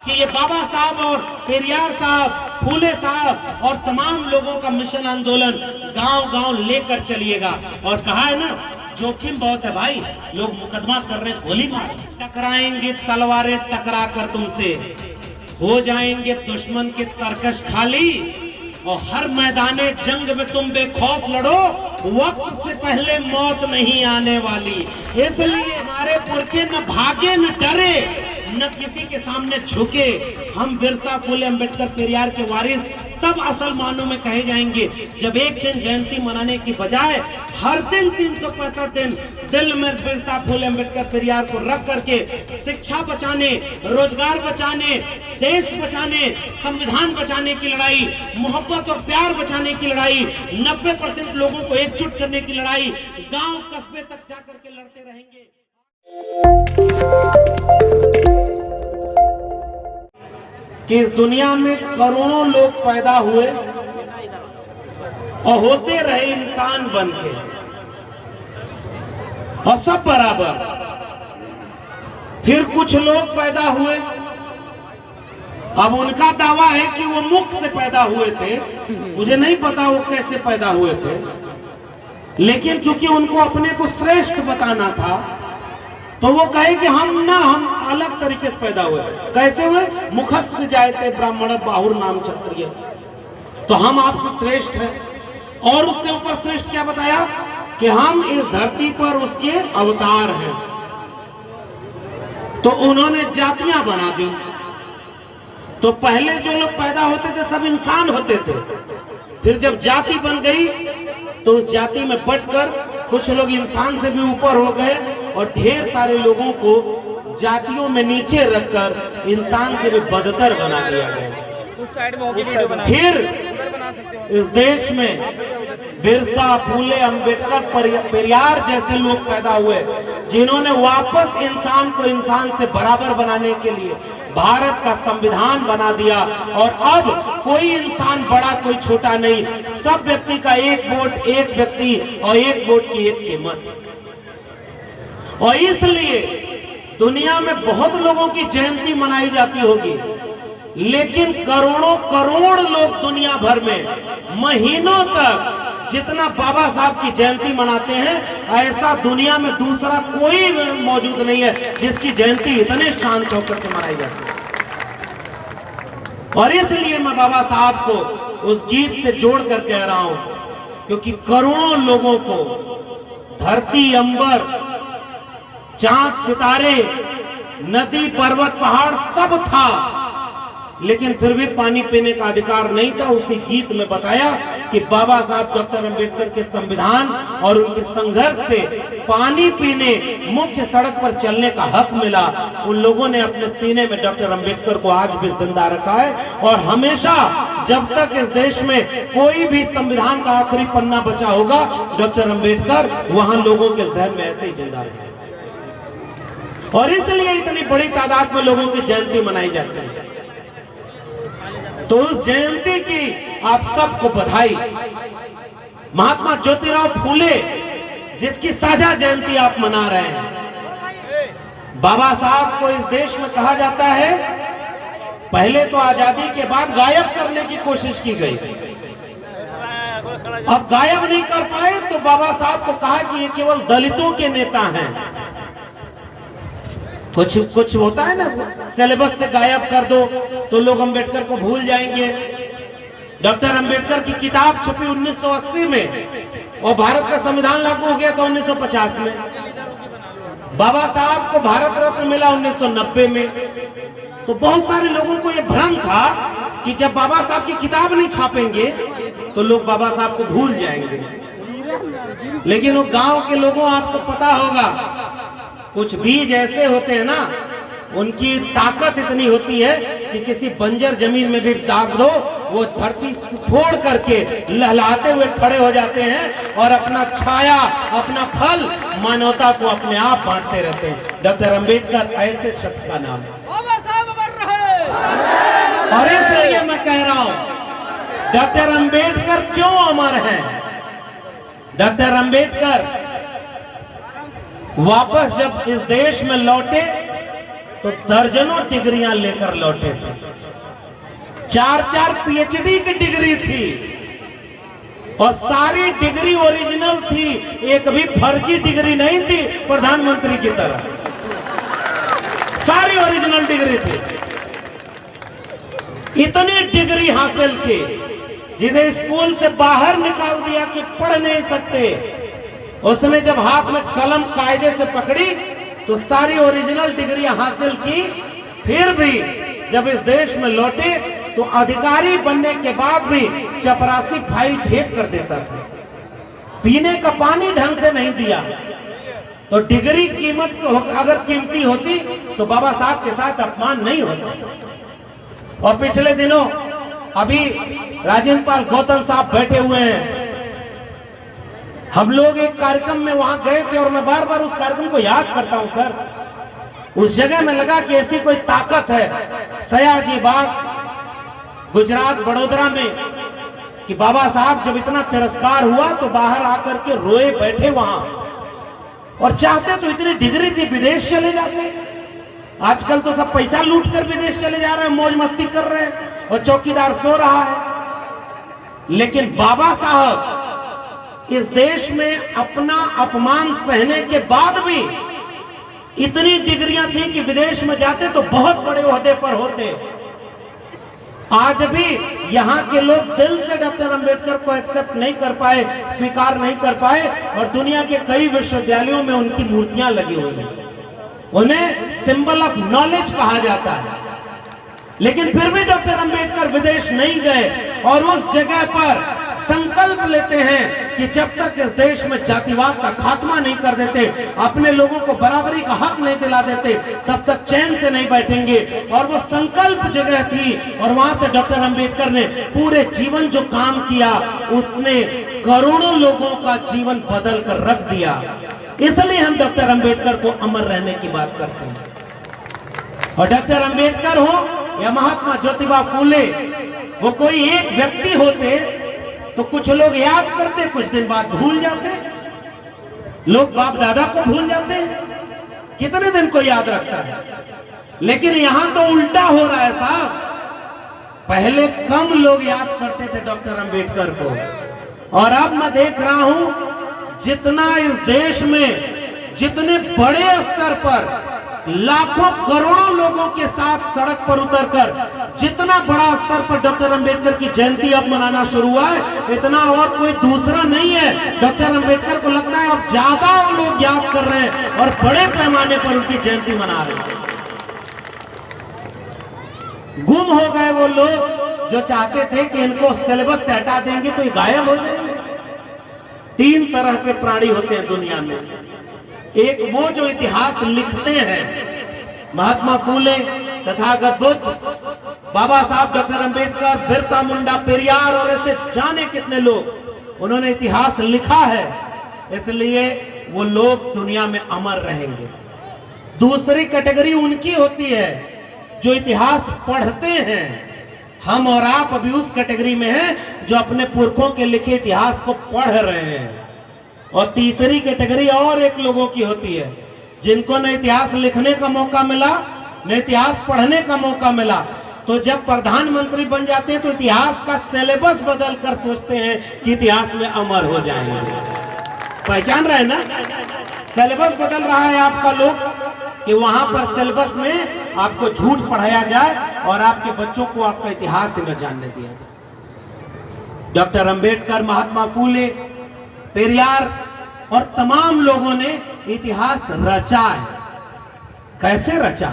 कि ये बाबा साहब और पेरियार साहब, फूले साहब और तमाम लोगों का मिशन आंदोलन गांव-गांव लेकर चलिएगा। और कहा है ना, जोखिम बहुत है भाई, लोग मुकदमा कर रहे, गोली मार, टकराएंगे तलवारें टकरा कर तुमसे, हो जाएंगे दुश्मन के तरकश खाली, और हर मैदाने जंग में तुम बेखौफ लड़ो, वक्त से पहले मौत नहीं आने वाली। इसलिए हमारे पुरखे न भागे न डरे, न किसी के सामने झुके। हम बिरसा, फूले, अंबेडकर, पेरियार के वारिस तब असल मानों में कहे जाएंगे जब एक दिन जयंती मनाने की बजाय हर दिन 365 दिन दिल में बिरसा, फूले, अंबेडकर, पेरियार को रख करके शिक्षा बचाने, रोजगार बचाने, देश बचाने, संविधान बचाने की लड़ाई, मोहब्बत और प्यार बचाने की लड़ाई, 90% लोगों को एकजुट करने की लड़ाई गांव कस्बे तक जाकर के लड़ते रहेंगे। कि इस दुनिया में करोड़ों लोग पैदा हुए और होते रहे इंसान बन के, और सब बराबर। फिर कुछ लोग पैदा हुए, अब उनका दावा है कि वो मुख से पैदा हुए थे, मुझे नहीं पता वो कैसे पैदा हुए थे, लेकिन चूंकि उनको अपने को श्रेष्ठ बताना था तो वो कहे कि हम अलग तरीके से पैदा हुए। कैसे हुए? मुखस्य जायते ब्राह्मण बाहुर नाम क्षत्रिय, तो हम आपसे श्रेष्ठ हैं। और उससे ऊपर श्रेष्ठ क्या बताया कि हम इस धरती पर उसके अवतार हैं। तो उन्होंने जातियां बना दी। तो पहले जो लोग पैदा होते थे सब इंसान होते थे, फिर जब जाति बन गई तो उस जाति में बंटकर कुछ लोग इंसान से भी ऊपर हो गए और ढेर सारे लोगों को जातियों में नीचे रखकर इंसान से भी बदतर बना दिया गया। फिर इस देश में बिरसा, फूले, अंबेडकर, पेरियार जैसे लोग पैदा हुए जिन्होंने वापस इंसान को इंसान से बराबर बनाने के लिए भारत का संविधान बना दिया। और अब कोई इंसान बड़ा कोई छोटा नहीं, सब व्यक्ति का एक वोट, एक व्यक्ति और एक वोट की एक कीमत। और इसलिए दुनिया में बहुत लोगों की जयंती मनाई जाती होगी, लेकिन करोड़ों करोड़ लोग दुनिया भर में महीनों तक जितना बाबा साहब की जयंती मनाते हैं, ऐसा दुनिया में दूसरा कोई मौजूद नहीं है जिसकी जयंती इतने शान शौकत से मनाई जाती है। और इसलिए मैं बाबा साहब को उस गीत से जोड़कर कह रहा हूं, क्योंकि करोड़ों लोगों को धरती, अंबर, चांद, सितारे, नदी, पर्वत, पहाड़ सब था, लेकिन फिर भी पानी पीने का अधिकार नहीं था। उसी गीत में बताया कि बाबा साहब डॉक्टर अंबेडकर के संविधान और उनके संघर्ष से पानी पीने, मुख्य सड़क पर चलने का हक मिला। उन लोगों ने अपने सीने में डॉक्टर अंबेडकर को आज भी जिंदा रखा है, और हमेशा जब तक इस देश में कोई भी संविधान का आखिरी पन्ना बचा होगा, डॉक्टर अंबेडकर वहां लोगों के जहन में ऐसे ही जिंदा रहे। और इसलिए इतनी बड़ी तादाद में लोगों की जयंती मनाई जाती है। तो उस जयंती की आप सबको बधाई। महात्मा ज्योतिराव फूले जिसकी साझा जयंती आप मना रहे हैं, बाबा साहब को इस देश में कहा जाता है, पहले तो आजादी के बाद गायब करने की कोशिश की गई, अब गायब नहीं कर पाए तो बाबा साहब को कहा कि ये केवल दलितों के नेता हैं। कुछ होता है ना, सिलेबस से गायब कर दो तो लोग अंबेडकर को भूल जाएंगे। डॉक्टर अंबेडकर की किताब छपी 1980 में और भारत का संविधान लागू हो गया था 1950 में। बाबा साहब को भारत रत्न मिला 1990 में। तो बहुत सारे लोगों को यह भ्रम था कि जब बाबा साहब की किताब नहीं छापेंगे तो लोग बाबा साहब को भूल जाएंगे। लेकिन वो गांव के लोगों, आपको पता होगा, कुछ बीज ऐसे होते हैं ना, उनकी ताकत इतनी होती है कि किसी बंजर जमीन में भी दाग दो, वो धरती फोड़ करके लहलाते हुए खड़े हो जाते हैं और अपना छाया, अपना फल मानवता को अपने आप बांटते रहते हैं। डॉक्टर अंबेडकर ऐसे शख्स का नाम है। और इसलिए मैं कह रहा हूं, डॉक्टर अंबेडकर क्यों अमर हैं? डॉक्टर अंबेडकर वापस जब इस देश में लौटे तो दर्जनों डिग्रियां लेकर लौटे थे। 4-4 पीएचडी की डिग्री थी और सारी डिग्री ओरिजिनल थी, एक भी फर्जी डिग्री नहीं थी प्रधानमंत्री की तरह, सारी ओरिजिनल डिग्री थी। इतनी डिग्री हासिल की जिसे स्कूल से बाहर निकाल दिया कि पढ़ नहीं सकते। उसने जब हाथ में कलम कायदे से पकड़ी तो सारी ओरिजिनल डिग्रियां हासिल की, फिर भी जब इस देश में लौटे तो अधिकारी बनने के बाद भी चपरासी फाइल फेंक कर देता था, पीने का पानी ढंग से नहीं दिया। तो डिग्री कीमत अगर कीमती होती तो बाबा साहब के साथ अपमान नहीं होता। और पिछले दिनों अभी राजेंद्र पाल गौतम साहब बैठे हुए हैं, हम लोग एक कार्यक्रम में वहां गए थे और मैं बार बार उस कार्यक्रम को याद करता हूं सर। उस जगह में लगा कि ऐसी कोई ताकत है सयाजी बाग गुजरात बड़ोदरा में कि बाबा साहब जब इतना तिरस्कार हुआ तो बाहर आकर के रोए बैठे वहां, और चाहते तो इतनी डिग्री थी विदेश चले जाते। आजकल तो सब पैसा लूट कर विदेश चले जा रहे हैं, मौज मस्ती कर रहे हैं और चौकीदार सो रहा है। लेकिन बाबा साहब इस देश में अपना अपमान सहने के बाद भी इतनी डिग्रियां थी कि विदेश में जाते तो बहुत बड़े ओहदे पर होते। आज भी यहां के लोग दिल से डॉक्टर अंबेडकर को एक्सेप्ट नहीं कर पाए, स्वीकार नहीं कर पाए, और दुनिया के कई विश्वविद्यालयों में उनकी मूर्तियां लगी हुई हैं। उन्हें सिंबल ऑफ नॉलेज कहा जाता है। लेकिन फिर भी डॉक्टर अंबेडकर विदेश नहीं गए और उस जगह पर संकल्प लेते हैं कि जब तक इस देश में जातिवाद का खात्मा नहीं कर देते, अपने लोगों को बराबरी का हक नहीं दिला देते, तब तक चैन से नहीं बैठेंगे। और वो संकल्प जगह थी और वहां से डॉक्टर अंबेडकर ने पूरे जीवन जो काम किया उसने करोड़ों लोगों का जीवन बदल कर रख दिया। इसलिए हम डॉक्टर अंबेडकर को अमर रहने की बात करते हैं। और डॉक्टर अंबेडकर हो या महात्मा ज्योतिबा फूले, वो कोई एक व्यक्ति होते तो कुछ लोग याद करते, कुछ दिन बाद भूल जाते। लोग बाप दादा को भूल जाते हैं, कितने दिन को याद रखता है। लेकिन यहां तो उल्टा हो रहा है साहब, पहले कम लोग याद करते थे डॉक्टर अंबेडकर को, और अब मैं देख रहा हूं जितना इस देश में जितने बड़े स्तर पर लाखों करोड़ों लोगों के साथ सड़क पर उतरकर जितना बड़ा स्तर पर डॉक्टर अंबेडकर की जयंती अब मनाना शुरू हुआ है, इतना और कोई दूसरा नहीं है। डॉक्टर अंबेडकर को लगता है अब ज्यादा लोग याद कर रहे हैं और बड़े पैमाने पर उनकी जयंती मना रहे हैं। गुम हो गए वो लोग जो चाहते थे कि इनको सिलेबस से हटा देंगे तो ये गायब हो जाएंगे। 3 तरह के प्राणी होते हैं दुनिया में। एक वो जो इतिहास लिखते हैं, महात्मा फूले, तथागत बुद्ध, बाबा साहब डॉक्टर अंबेडकर, बिरसा मुंडा, पेरियार और ऐसे जाने कितने लोग, उन्होंने इतिहास लिखा है, इसलिए वो लोग दुनिया में अमर रहेंगे। दूसरी कैटेगरी उनकी होती है जो इतिहास पढ़ते हैं। हम और आप अभी उस कैटेगरी में हैं जो अपने पुरखों के लिखे इतिहास को पढ़ रहे हैं। और तीसरी कैटेगरी और एक लोगों की होती है जिनको न इतिहास लिखने का मौका मिला न इतिहास पढ़ने का मौका मिला, तो जब प्रधानमंत्री बन जाते हैं तो इतिहास का सिलेबस बदल कर सोचते हैं कि इतिहास में अमर हो जाएंगे। पहचान रहे ना, सिलेबस बदल रहा है आपका लोग कि वहां पर सिलेबस में आपको झूठ पढ़ाया जाए और आपके बच्चों को आपका इतिहास ही न जानने दिया जाए। डॉक्टर अंबेडकर, महात्मा फूले, पेरियार और तमाम लोगों ने इतिहास रचा है। कैसे रचा?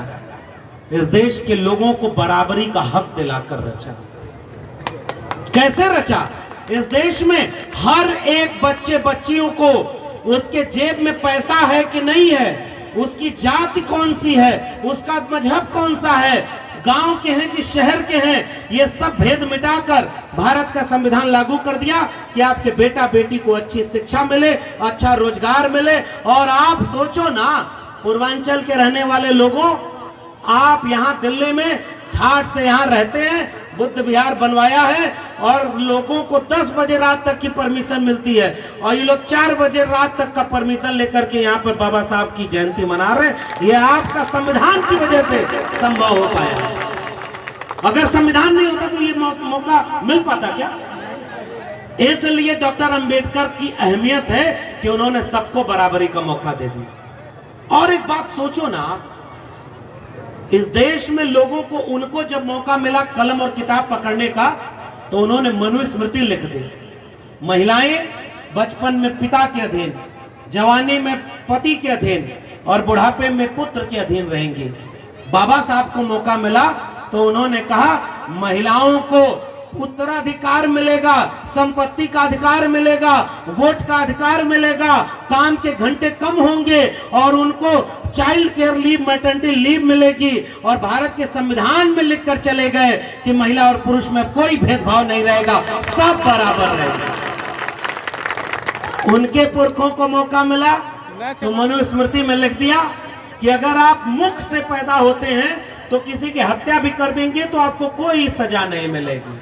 इस देश के लोगों को बराबरी का हक दिलाकर रचा। कैसे रचा? इस देश में हर एक बच्चे बच्चियों को उसके जेब में पैसा है कि नहीं है, उसकी जाति कौन सी है, उसका मजहब कौन सा है, गांव के हैं कि शहर के हैं, ये सब भेद मिटाकर भारत का संविधान लागू कर दिया कि आपके बेटा बेटी को अच्छी शिक्षा मिले, अच्छा रोजगार मिले। और आप सोचो ना, पूर्वांचल के रहने वाले लोगों, आप यहाँ दिल्ली में ठाठ से यहाँ रहते हैं, बुद्ध विहार बनवाया है और लोगों को 10 बजे रात तक की परमिशन मिलती है, और ये लोग 4 बजे रात तक का परमिशन लेकर के यहाँ पर बाबा साहब की जयंती मना रहे हैं। ये आपका संविधान की वजह से संभव हो पाया। अगर संविधान नहीं होता तो ये मौका मिल पाता क्या? इसलिए डॉक्टर अंबेडकर की अहमियत है कि उन्होंने सबको बराबरी का मौका दे दिया। और एक बात सोचो ना, इस देश में लोगों को, उनको जब मौका मिला कलम और किताब पकड़ने का, तो उन्होंने मनुस्मृति लिख दी। महिलाएं बचपन में पिता के अधीन, जवानी में पति के अधीन और बुढ़ापे में पुत्र के अधीन रहेंगी। बाबा साहब को मौका मिला तो उन्होंने कहा महिलाओं को उत्तराधिकार मिलेगा, संपत्ति का अधिकार मिलेगा, वोट का अधिकार मिलेगा, काम के घंटे कम होंगे और उनको child care leave, maternity leave मिलेगी। और भारत के संविधान में लिखकर चले गए कि महिला और पुरुष में कोई भेदभाव नहीं रहेगा, सब बराबर रहेंगे। उनके पुरखों को मौका मिला तो मनुस्मृति में लिख दिया कि अगर आप मुख से पैदा होते हैं तो किसी की हत्या भी कर देंगे तो आपको कोई सजा नहीं मिलेगी।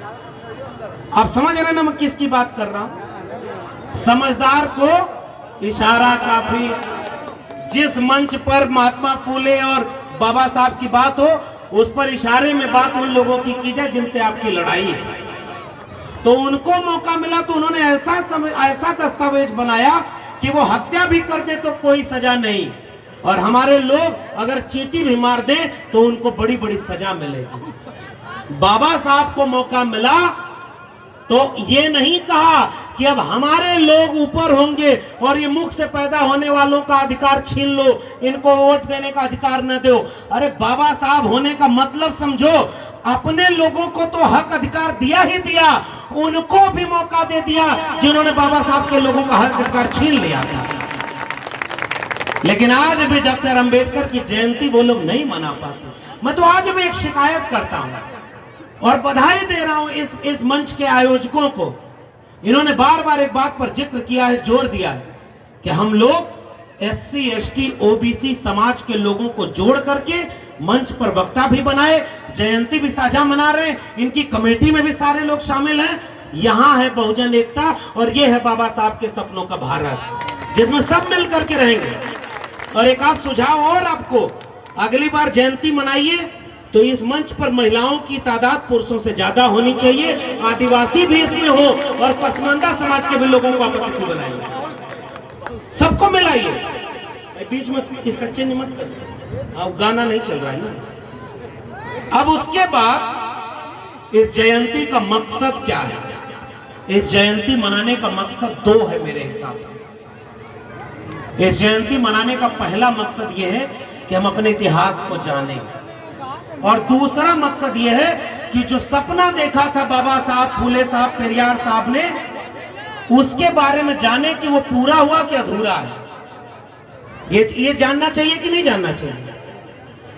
आप समझ रहे हैं ना मैं किसकी बात कर रहा हूं? समझदार को इशारा काफी। जिस मंच पर महात्मा फूले और बाबा साहब की बात हो, उस पर इशारे में बात उन लोगों की की जाए जिनसे आपकी लड़ाई है। तो उनको मौका मिला तो उन्होंने ऐसा दस्तावेज बनाया कि वो हत्या भी कर दे तो कोई सजा नहीं, और हमारे लोग अगर चींटी भी मार दे तो उनको बड़ी बड़ी सजा मिलेगी। बाबा साहब को मौका मिला तो ये नहीं कहा कि अब हमारे लोग ऊपर होंगे और ये मुख से पैदा होने वालों का अधिकार छीन लो, इनको वोट देने का अधिकार न दो। अरे बाबा साहब होने का मतलब समझो, अपने लोगों को तो हक अधिकार दिया ही दिया, उनको भी मौका दे दिया जिन्होंने बाबा साहब के लोगों का हक अधिकार छीन लिया था। लेकिन आज भी डॉक्टर अंबेडकर की जयंती वो लोग नहीं मना पाते। मैं तो आज भी एक शिकायत करता हूं और बधाई दे रहा हूं इस मंच के आयोजकों को। इन्होंने बार बार एक बात पर जिक्र किया है, जोर दिया है कि हम लोग SC ST OBC समाज के लोगों को जोड़ करके मंच पर वक्ता भी बनाए, जयंती भी साझा मना रहे हैं। इनकी कमेटी में भी सारे लोग शामिल हैं। यहां है बहुजन एकता और ये है बाबा साहब के सपनों का भारत, जिसमें सब मिल करके रहेंगे। और एक आध सुझाव और आपको, अगली बार जयंती मनाइए तो इस मंच पर महिलाओं की तादाद पुरुषों से ज्यादा होनी चाहिए, आदिवासी भी इसमें हो और पसमानदा समाज के भी लोगों को अतिथि बनाइए, सबको मिलाइए। बीच में इसका चिन्ह मत कर, गाना नहीं चल रहा है ना। अब उसके बाद इस जयंती का मकसद क्या है? इस जयंती मनाने का मकसद दो है मेरे हिसाब से। इस जयंती मनाने का पहला मकसद यह है कि हम अपने इतिहास को जानें, और दूसरा मकसद यह है कि जो सपना देखा था बाबा साहब, फूले साहब, पेरियार साहब ने, उसके बारे में जाने कि वो पूरा हुआ कि अधूरा है। ये जानना चाहिए कि नहीं जानना चाहिए?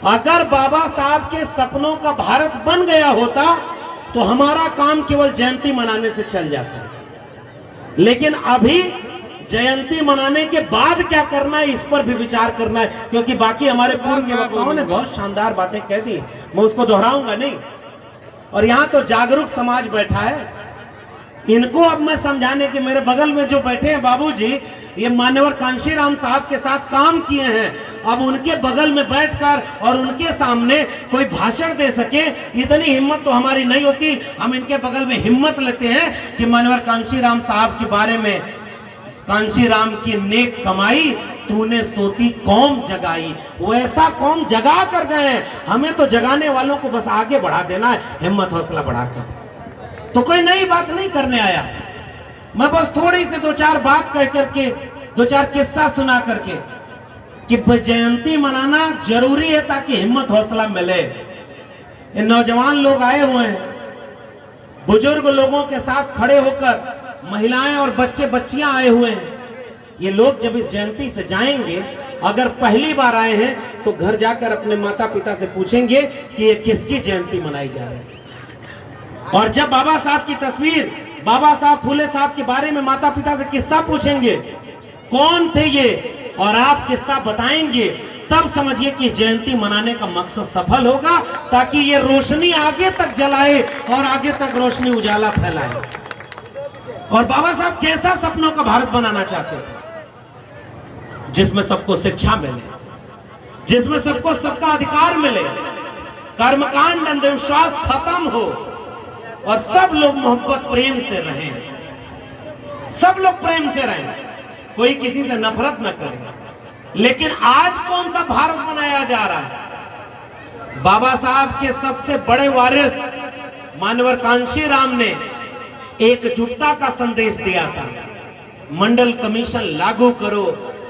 अगर बाबा साहब के सपनों का भारत बन गया होता तो हमारा काम केवल जयंती मनाने से चल जाता। लेकिन अभी जयंती मनाने के बाद क्या करना है, इस पर भी विचार करना है, क्योंकि बाकी हमारे पूर्व के वक्ताओं ने बहुत शानदार बातें कह दी, मैं उसको दोहराऊंगा नहीं। और यहाँ तो जागरूक समाज बैठा है, इनको अब मैं समझाने के, मेरे बगल में जो बैठे हैं बाबूजी, ये मान्यवर कांशीराम साहब के साथ काम किए हैं, अब उनके बगल में बैठकर और उनके सामने कोई भाषण दे सके, इतनी हिम्मत तो हमारी नहीं होती। हम इनके बगल में हिम्मत लेते हैं कि मान्यवर कांशीराम साहब के बारे में, कांशीराम की नेक कमाई तूने सोती कौम जगाई। वो ऐसा कौम जगा कर गए, हमें तो जगाने वालों को बस आगे बढ़ा देना है, हिम्मत हौसला बढ़ाकर। तो कोई नई बात नहीं करने आया, मैं बस थोड़ी सी दो चार बात कह करके, दो चार किस्सा सुना करके कि जयंती मनाना जरूरी है ताकि हिम्मत हौसला मिले। ये नौजवान लोग आए हुए हैं, बुजुर्ग लोगों के साथ खड़े होकर, महिलाएं और बच्चे बच्चियां आए हुए हैं। ये लोग जब इस जयंती से जाएंगे, अगर पहली बार आए हैं तो घर जाकर अपने माता पिता से पूछेंगे कि ये किसकी जयंती मनाई जा रही है। और जब बाबा साहब की तस्वीर, बाबा साहब फूले साहब के बारे में माता पिता से किस्सा पूछेंगे, कौन थे ये, और आप किस्सा बताएंगे, तब समझिए कि जयंती मनाने का मकसद सफल होगा, ताकि ये रोशनी आगे तक जलाए और आगे तक रोशनी उजाला फैलाए। और बाबा साहब कैसा सपनों का भारत बनाना चाहते थे? जिसमें सबको शिक्षा मिले, जिसमें सबको सबका अधिकार मिले, कर्मकांड अंधविश्वास खत्म हो और सब लोग मोहब्बत प्रेम से रहें, सब लोग प्रेम से रहें, कोई किसी से नफरत न करे। लेकिन आज कौन सा भारत बनाया जा रहा है? बाबा साहब के सबसे बड़े वारिस मानवर कांशीराम ने एकजुटता का संदेश दिया था। मंडल कमीशन लागू करो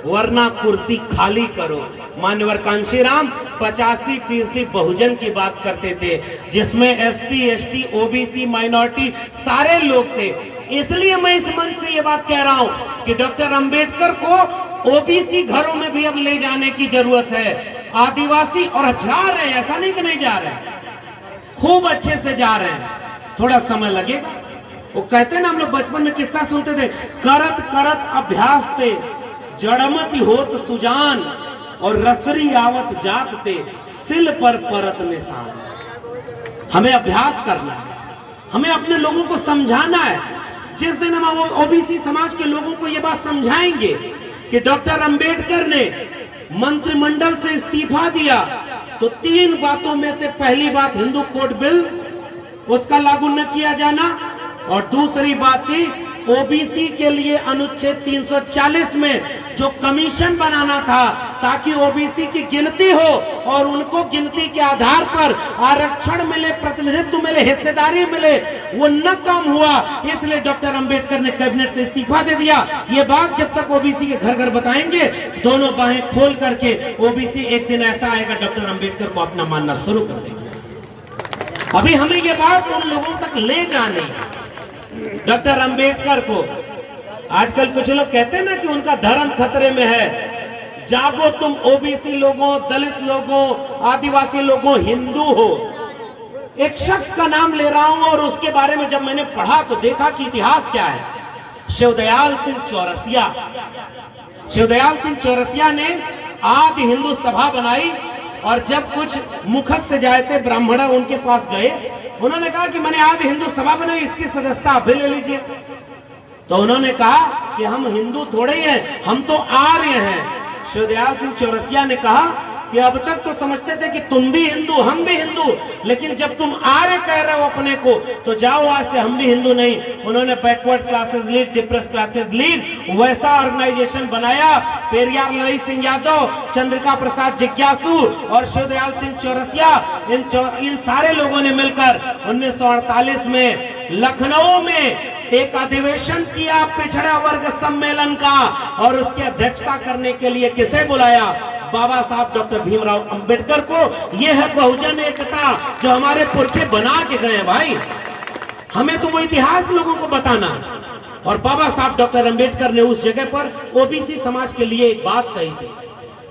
वरना कुर्सी खाली करो। मानवर कांशीराम 85% बहुजन की बात करते थे, जिसमें SC ST OBC माइनॉरिटी सारे लोग थे। इसलिए मैं इस मंच से ये बात कह रहा हूं कि डॉक्टर अंबेडकर को OBC घरों में भी अब ले जाने की जरूरत है। आदिवासी और जा रहे हैं, ऐसा नहीं कि नहीं जा रहे हैं, खूब अच्छे से जा रहे हैं, थोड़ा समय लगेगा। वो कहते हैं ना, हम लोग बचपन में किस्सा सुनते थे, करत करत अभ्यास थे जड़मति होत सुजान और रसरी आवत जात ते सिल पर परत निशान। हमें अभ्यास करना है, हमें अपने लोगों को समझाना है। जिस दिन हम OBC समाज के लोगों को यह बात समझाएंगे कि डॉक्टर अंबेडकर ने मंत्रिमंडल से इस्तीफा दिया, तो 3 बातों में से पहली बात हिंदू कोड बिल उसका लागू न किया जाना, और दूसरी बात थी OBC के लिए अनुच्छेद 340 में जो कमीशन बनाना था ताकि OBC की गिनती हो और उनको गिनती के आधार पर आरक्षण मिले, प्रतिनिधित्व मिले, हिस्सेदारी मिले, वो न काम हुआ। इसलिए डॉक्टर अंबेडकर ने कैबिनेट से इस्तीफा दे दिया। ये बात जब तक OBC के घर घर बताएंगे, दोनों बाहें खोल करके OBC एक दिन ऐसा आएगा डॉक्टर अंबेडकर को अपना मानना शुरू कर देंगे। अभी हमें ये बात उन लोगों तक ले जानी है। डॉक्टर अंबेडकर को आजकल कुछ लोग कहते हैं ना कि उनका धर्म खतरे में है। जागो तुम OBC लोगों, दलित लोगों, आदिवासी लोगों, हिंदू हो। एक शख्स का नाम ले रहा हूं और उसके बारे में जब मैंने पढ़ा तो देखा कि इतिहास क्या है। शिवदयाल सिंह चौरसिया। शिवदयाल सिंह चौरसिया ने आदि हिंदू सभा बनाई, और जब कुछ मुखत से जाए थे ब्राह्मण उनके पास गए, उन्होंने कहा कि मैंने आदि हिंदू सभा बनाई, इसकी सदस्यता आप भी ले लीजिए। तो उन्होंने कहा कि हम हिंदू थोड़े ही हैं, हम तो आर्य हैं। शिवदयाल सिंह चौरसिया ने कहा कि अब तक तो समझते थे कि तुम भी हिंदू हम भी हिंदू, लेकिन जब तुम आर्य कह रहे हो अपने को, तो जाओ आज से हम भी हिंदू नहीं। उन्होंने backward classes league, depress classes league वैसा ऑर्गेनाइजेशन बनाया। पेरियार ललित सिंह यादव, चंद्रिका प्रसाद जिज्ञासु और शिवदयाल सिंह चौरसिया, इन सारे लोगों ने मिलकर 1948 में लखनऊ में एक अधिवेशन किया पिछड़ा वर्ग सम्मेलन का, और उसकी अध्यक्षता करने के लिए किसे बुलाया? बाबा साहब डॉक्टर भीमराव अंबेडकर को। यह है बहुजन एकता जो हमारे पुरखे बना के गए भाई। हमें तो वो इतिहास लोगों को बताना। और बाबा साहब डॉक्टर अंबेडकर ने उस जगह पर OBC समाज के लिए एक बात कही थी,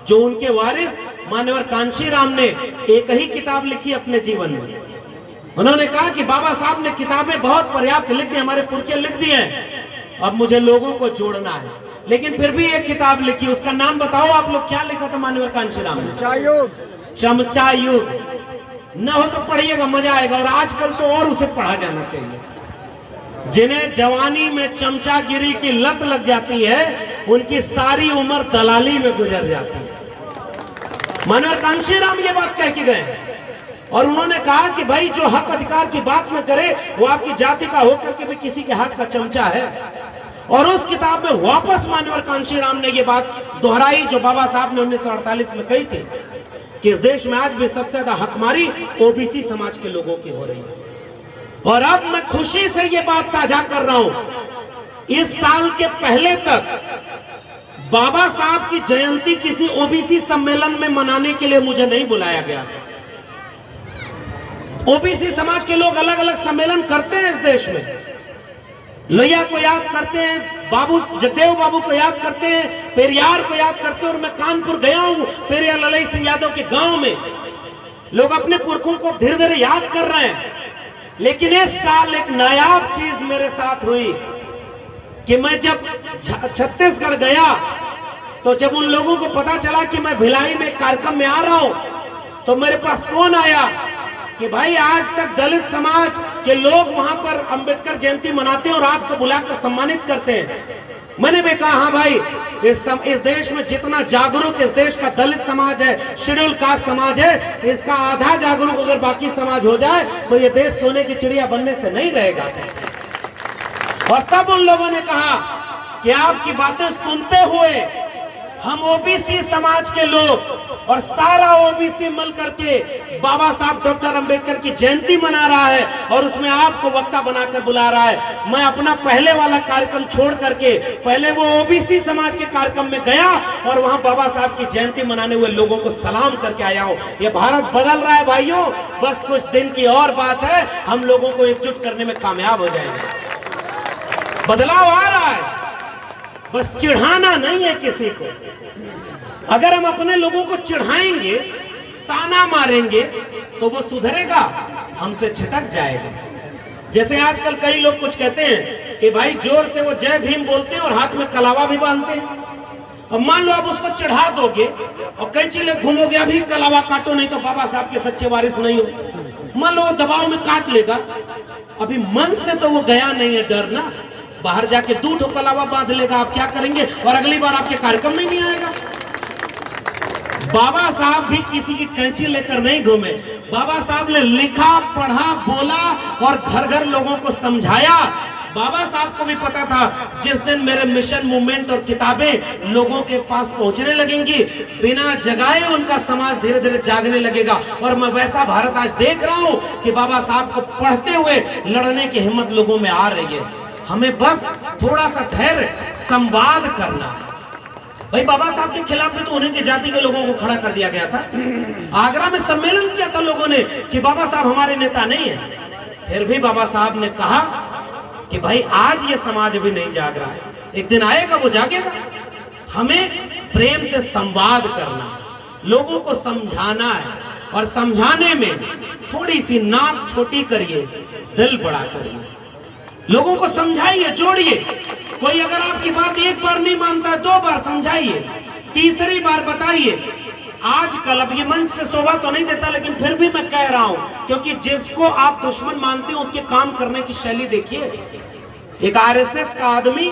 जो उनके वारिस मानवर कांशीराम ने एक ही किताब लिखी अपने जीवन में। उन्होंने कहा कि बाबा साहब ने किताबें बहुत पर्याप्त लिख दी, हमारे पुरखे लिख दिए, अब मुझे लोगों को जोड़ना है। लेकिन फिर भी एक किताब लिखी, उसका नाम बताओ आप लोग, क्या लिखा था मानवर कांशीराम ने? चमचा युग। न हो तो पढ़िएगा, मजा आएगा। और आजकल तो और उसे पढ़ा जाना चाहिए। जिन्हें जवानी में चमचागिरी की लत लग जाती है, उनकी सारी उम्र दलाली में गुजर जाती है। मानवर कांशीराम ये बात कह के गए, और उन्होंने कहा कि भाई जो हक अधिकार की बात न करे वो आपकी जाति का होकर के भी किसी के हाथ का चमचा है। और उस किताब में वापस मानवर कांशीराम ने ये बात दोहराई जो बाबा साहब ने 1948 में कही थी कि इस देश में आज भी सबसे ज्यादा हकमारी OBC समाज के लोगों की हो रही है। और अब मैं खुशी से ये बात साझा कर रहा हूं, इस साल के पहले तक बाबा साहब की जयंती किसी OBC सम्मेलन में मनाने के लिए मुझे नहीं बुलाया गया। OBC समाज के लोग अलग अलग सम्मेलन करते हैं इस देश में। लोहिया को याद करते हैं, बाबू जगदेव बाबू को याद करते हैं, पेरियार को याद करते हैं। और मैं कानपुर गया हूं, पेरियार ललित सिंह यादव के गांव में लोग अपने पुरखों को धीरे धीरे याद कर रहे हैं। लेकिन इस साल एक नायाब चीज मेरे साथ हुई कि मैं जब छत्तीसगढ़ गया तो जब उन लोगों को पता चला कि मैं भिलाई में कार्यक्रम में आ रहा हूं, तो मेरे पास फोन आया कि भाई आज तक दलित समाज के लोग वहां पर अंबेडकर जयंती मनाते हैं और आपको बुलाकर सम्मानित करते हैं। मैंने भी कहा हाँ भाई, इस देश में जितना जागरूक इस देश का दलित समाज है, शेड्यूल कास्ट समाज है, इसका आधा जागरूक अगर बाकी समाज हो जाए तो ये देश सोने की चिड़िया बनने से नहीं रहेगा। और तब उन लोगों ने कहा कि आपकी बातें सुनते हुए हम ओबीसी समाज के लोग और सारा ओबीसी मिल करके बाबा साहब डॉक्टर अंबेडकर की जयंती मना रहा है और उसमें आपको वक्ता बनाकर बुला रहा है। मैं अपना पहले वाला कार्यक्रम छोड़ करके पहले वो ओबीसी समाज के कार्यक्रम में गया और वहां बाबा साहब की जयंती मनाने हुए लोगों को सलाम करके आया हूं। ये भारत बदल रहा है भाइयों, बस कुछ दिन की और बात है, हम लोगों को एकजुट करने में कामयाब हो जाएंगे। बदलाव आ रहा है, बस चिढ़ाना नहीं है किसी को। अगर हम अपने लोगों को चिढ़ाएंगे, ताना मारेंगे, तो वो सुधरेगा, हमसे छिटक जाएगा। जैसे आजकल कई लोग कुछ कहते हैं कि भाई जोर से वो जय भीम बोलते हैं और हाथ में कलावा भी बांधते हैं। अब मान लो आप उसको चढ़ा दोगे और कैंची ले घूमोगे, अभी कलावा काटो नहीं तो बाबा साहब के सच्चे वारिस नहीं हो। मान लो वो दबाव में काट लेगा, अभी मन से तो वो गया नहीं है डर ना, बाहर जाके 2 ठो कलावा बांध लेगा, आप क्या करेंगे? और अगली बार आपके कार्यक्रम में नहीं आएगा। बाबा साहब भी किसी की कैंची लेकर नहीं घूमे। बाबा साहब ने लिखा, पढ़ा, बोला और घर घर लोगों को समझाया। बाबा साहब को भी पता था जिस दिन मेरे मिशन मूवमेंट और किताबें लोगों के पास पहुंचने लगेंगी, बिना जगाए उनका समाज धीरे धीरे जागने लगेगा। और मैं वैसा भारत आज देख रहा हूं कि बाबा साहब को पढ़ते हुए लड़ने की हिम्मत लोगों में आ रही है। हमें बस थोड़ा सा धैर्य, संवाद करना है। भाई बाबा साहब के खिलाफ में तो उन्हीं की जाति के लोगों को खड़ा कर दिया गया था। आगरा में सम्मेलन किया था लोगों ने कि बाबा साहब हमारे नेता नहीं है। फिर भी बाबा साहब ने कहा कि भाई आज ये समाज अभी नहीं जाग रहा है, एक दिन आएगा वो जागेगा। हमें प्रेम से संवाद करना, लोगों को समझाना है और समझाने में थोड़ी सी नाक छोटी करिए, दिल बड़ा करिए। लोगों को समझाइए, जोड़िए। कोई अगर आपकी बात एक बार नहीं मानता है, 2 बार समझाइए, तीसरी बार बताइए। आजकल अब ये मंच से शोभा तो नहीं देता, लेकिन फिर भी मैं कह रहा हूं, क्योंकि जिसको आप दुश्मन मानते हो उसके काम करने की शैली देखिए। एक आरएसएस का आदमी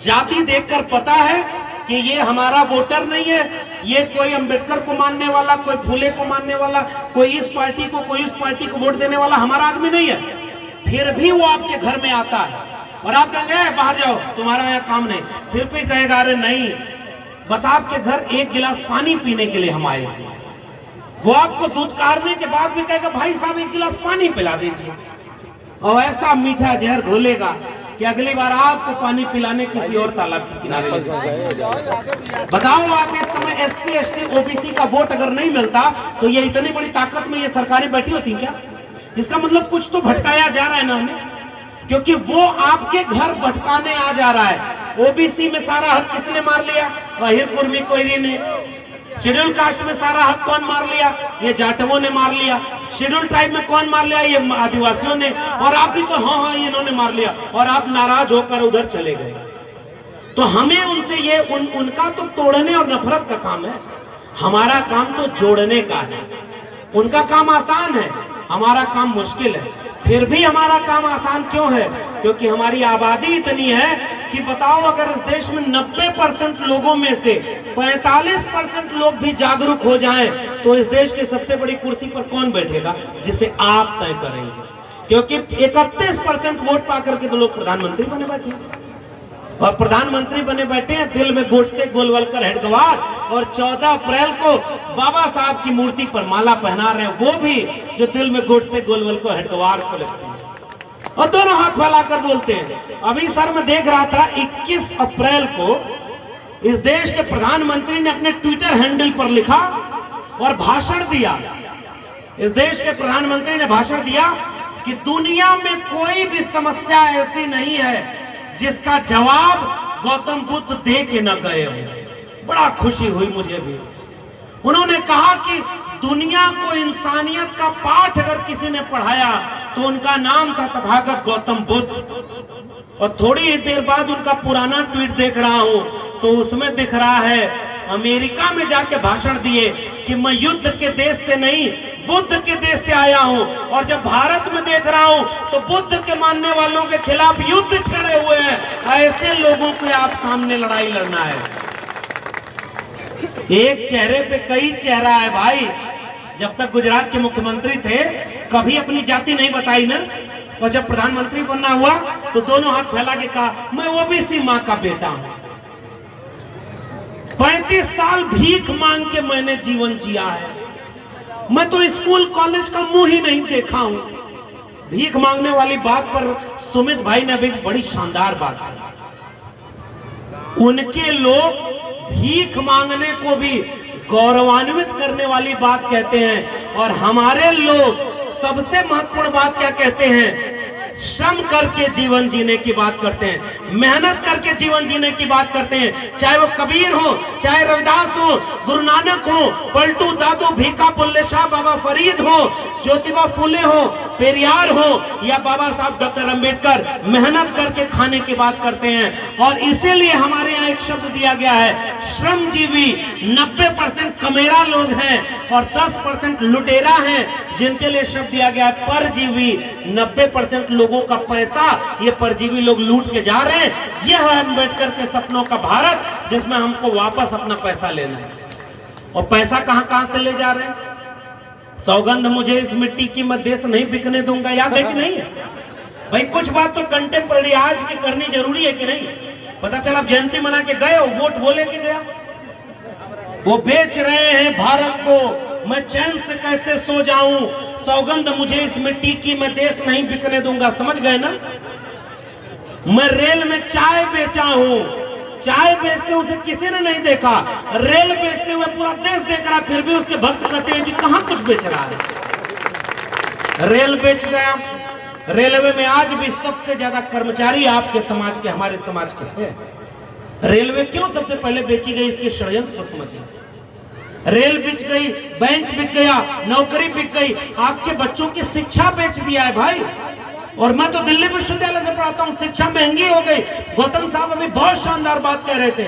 जाति देखकर पता है कि ये हमारा वोटर नहीं है, ये कोई अंबेडकर को मानने वाला, कोई फूले को मानने वाला, कोई इस पार्टी को, कोई उस पार्टी को वोट देने वाला हमारा आदमी नहीं है। फिर भी वो आपके घर में आता है और आप कहेंगे बाहर जाओ, तुम्हारा यहाँ काम नहीं। फिर भी कहेगा अरे नहीं, बस आपके घर 1 गिलास पानी पीने के लिए हम आए थे। वो आपको दुत्कारने के बाद भी कहेगा भाई साहब 1 गिलास पानी पिला दीजिए, और ऐसा मीठा जहर घोलेगा कि अगली बार आपको पानी पिलाने किसी और तालाब के किनारे ले जाएगा। बताओ आप इस समय SC ST OBC का वोट अगर नहीं मिलता तो ये इतनी बड़ी ताकत में ये सरकारें बैठी होती क्या? इसका मतलब कुछ तो भटकाया जा रहा है ना हमें, क्योंकि वो आपके घर भटकाने आ जा रहा है। ओबीसी में सारा हक किसने मार लिया? अहिर कुर्मी कोयरी ने। शेड्यूल कास्ट में सारा हक कौन मार लिया? ये जाटवों ने मार लिया। शेड्यूल ट्राइब में कौन मार लिया? ये आदिवासियों ने। और आप भी तो हाँ ये इन्होंने मार लिया, और आप नाराज होकर उधर चले गए। तो हमें उनसे ये उनका तो तोड़ने और नफरत का काम है, हमारा काम तो जोड़ने का है। उनका काम आसान है, हमारा काम मुश्किल है। फिर भी हमारा काम आसान क्यों है? क्योंकि हमारी आबादी इतनी है कि बताओ अगर इस देश में 90% लोगों में से 45% लोग भी जागरूक हो जाएं, तो इस देश की सबसे बड़ी कुर्सी पर कौन बैठेगा? जिसे आप तय करेंगे। क्योंकि 31% वोट पाकर के तो लोग प्रधानमंत्री बने बैठे, और प्रधानमंत्री बने बैठे हैं दिल में गोडसे गोलवलकर हेडगवार, और 14 अप्रैल को बाबा साहब की मूर्ति पर माला पहना रहे हैं, वो भी जो दिल में गोडसे गोलवलकर हेडगवार को लगते हैं, और दोनों हाथ फैलाकर बोलते हैं। अभी सर मैं देख रहा था 21 अप्रैल को इस देश के प्रधानमंत्री ने अपने ट्विटर हैंडल पर लिखा और भाषण दिया। इस देश के प्रधानमंत्री ने भाषण दिया कि दुनिया में कोई भी समस्या ऐसी नहीं है जिसका जवाब गौतम बुद्ध दे के न गए हो। बड़ा खुशी हुई मुझे भी। उन्होंने कहा कि दुनिया को इंसानियत का पाठ अगर किसी ने पढ़ाया तो उनका नाम था तथागत गौतम बुद्ध। और थोड़ी ही देर बाद उनका पुराना ट्वीट देख रहा हूं तो उसमें दिख रहा है अमेरिका में जाके भाषण दिए कि मैं युद्ध के देश से नहीं बुद्ध के देश से आया हूं, और जब भारत में देख रहा हूं तो बुद्ध के मानने वालों के खिलाफ युद्ध छेड़े हुए हैं। ऐसे लोगों के आप सामने लड़ाई लड़ना है। एक चेहरे पे कई चेहरा है भाई। जब तक गुजरात के मुख्यमंत्री थे कभी अपनी जाति नहीं बताई ना, और जब प्रधानमंत्री बनना हुआ तो दोनों हाथ फैला के कहा मैं ओबीसी मां का बेटा हूं। 35 साल भीख मांग के मैंने जीवन जिया है। मैं तो स्कूल कॉलेज का मुंह ही नहीं देखा हूं। भीख मांगने वाली बात पर सुमित भाई ने अभी बड़ी शानदार बात की। उनके लोग भीख मांगने को भी गौरवान्वित करने वाली बात कहते हैं, और हमारे लोग सबसे महत्वपूर्ण बात क्या कहते हैं? श्रम करके जीवन जीने की बात करते हैं, मेहनत करके जीवन जीने की बात करते हैं। चाहे वो कबीर हो, चाहे रविदास हो, गुरु नानक हो, पलटू दादू, भीखा बुल्ले शाह, बाबा फरीद हो, ज्योतिबा फुले हो, पेरियार हो, या बाबा साहब डॉक्टर अंबेडकर, मेहनत करके खाने की बात करते हैं। और इसीलिए हमारे यहाँ एक शब्द दिया गया है, श्रमजीवी 90% कमेरा लोग हैं और 10% लुटेरा हैं, जिनके लिए शब्द दिया गया है परजीवी। 90% लोगों का पैसा ये परजीवी लोग लूट के जा रहे हैं। यह है अंबेडकर के सपनों का भारत, जिसमें हमको वापस अपना पैसा लेना है। और पैसा कहां कहां से ले जा रहे हैं? सौगंध मुझे इस मिट्टी की मैं देश नहीं बिकने दूंगा, याद है कि नहीं? भाई कुछ बात तो कंटेम्पररी आज की करनी जरूरी है कि नहीं? पता चला आप जयंती मना के गए हो, वोट वो लेके गया। वो बेच रहे हैं भारत को, मैं चैन से कैसे सो जाऊं, सौगंध मुझे इस मिट्टी की मैं देश नहीं बिकने दूंगा। समझ गए ना? मैं रेल में चाय बेचा हूं, चाय बेचते उसे किसी ने नहीं देखा, रेल बेचते हुए पूरा देश देख रहा, फिर भी उसके भक्त कहते हैं कि कहां कुछ बेच रहा है। रेल बेच गया। रेलवे में आज भी सबसे ज्यादा कर्मचारी आपके समाज के, हमारे समाज के थे। रेलवे क्यों सबसे पहले बेची गई, इसके षड्यंत्र को समझिए। रेल बिक गई, बैंक बिक गया, नौकरी बिक गई, आपके बच्चों की शिक्षा बेच दिया है भाई। और मैं तो दिल्ली विश्वविद्यालय से पढ़ाता हूं, शिक्षा महंगी हो गई। गौतम साहब अभी बहुत शानदार बात कह रहे थे,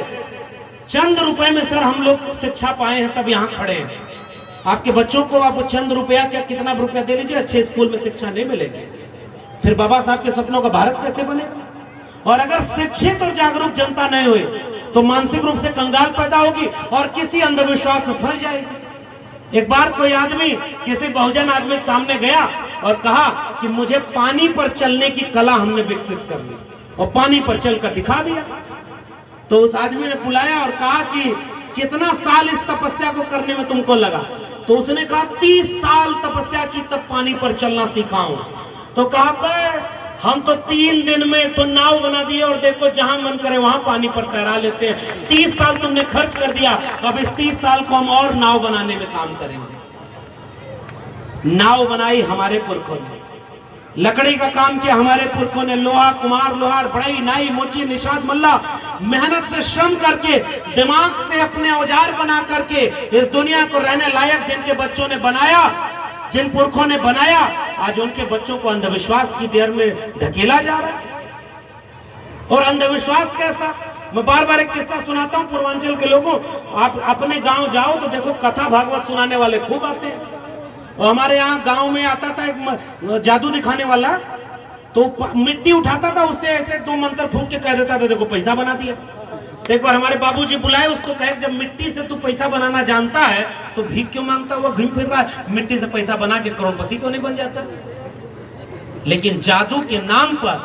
चंद रुपए में सर हम लोग शिक्षा पाए हैं, तब यहां खड़े हैं। आपके बच्चों को आप चंद रुपया क्या कितना रुपया दे लीजिए, अच्छे स्कूल में शिक्षा नहीं मिलेगी, फिर बाबा साहब के सपनों का भारत कैसे बनेगा? और अगर शिक्षित और जागरूक जनता नहीं हुई तो मानसिक रूप से कंगाल पैदा होगी और किसी अंधविश्वास में फंस जाएगी। एक बार कोई आदमी किसी बहुजन आदमी के सामने गया और कहा कि मुझे पानी पर चलने की कला हमने विकसित कर ली, और पानी पर चलकर दिखा दिया। तो उस आदमी ने बुलाया और कहा कि कितना साल इस तपस्या को करने में तुमको लगा? तो उसने कहा 30 साल तपस्या की, तब पानी पर चलना सीखा हूं। तो कहा हम तो 3 दिन में तो नाव बना दिए, और देखो जहां मन करे वहां पानी पर तैरा लेते हैं। 30 साल तुमने खर्च कर दिया, अब इस 30 साल को हम और नाव बनाने में काम करेंगे। नाव बनाई हमारे पुरखों ने, लकड़ी का काम किया हमारे पुरखों ने, लोहा कुम्हार, लोहार, बढ़ई, नाई, मोची, निषाद, मल्ला, मेहनत से श्रम करके, दिमाग से अपने औजार बना करके इस दुनिया को रहने लायक जिनके बच्चों ने बनाया, जिन पुरखों ने बनाया, आज उनके बच्चों को अंधविश्वास की देर में धकेला जा रहा है। और अंधविश्वास कैसा? मैं बार बार एक किस्सा सुनाता हूं पूर्वांचल के लोगों। आप अपने गांव जाओ तो देखो कथा भागवत सुनाने वाले खूब आते हैं। और हमारे यहाँ गांव में आता था एक जादू दिखाने वाला, तो मिट्टी उठाता था, उससे ऐसे 2 मंत्र फूंक के कह देता था देखो पैसा बना दिया। तो एक बार हमारे बाबूजी बुलाए उसको, कहे जब मिट्टी से तू पैसा बनाना जानता है तो भीख क्यों मांगता हुआ घूम फिर रहा है? मिट्टी से पैसा बना के करोड़पति क्यों नहीं बन जाता? लेकिन जादू के नाम पर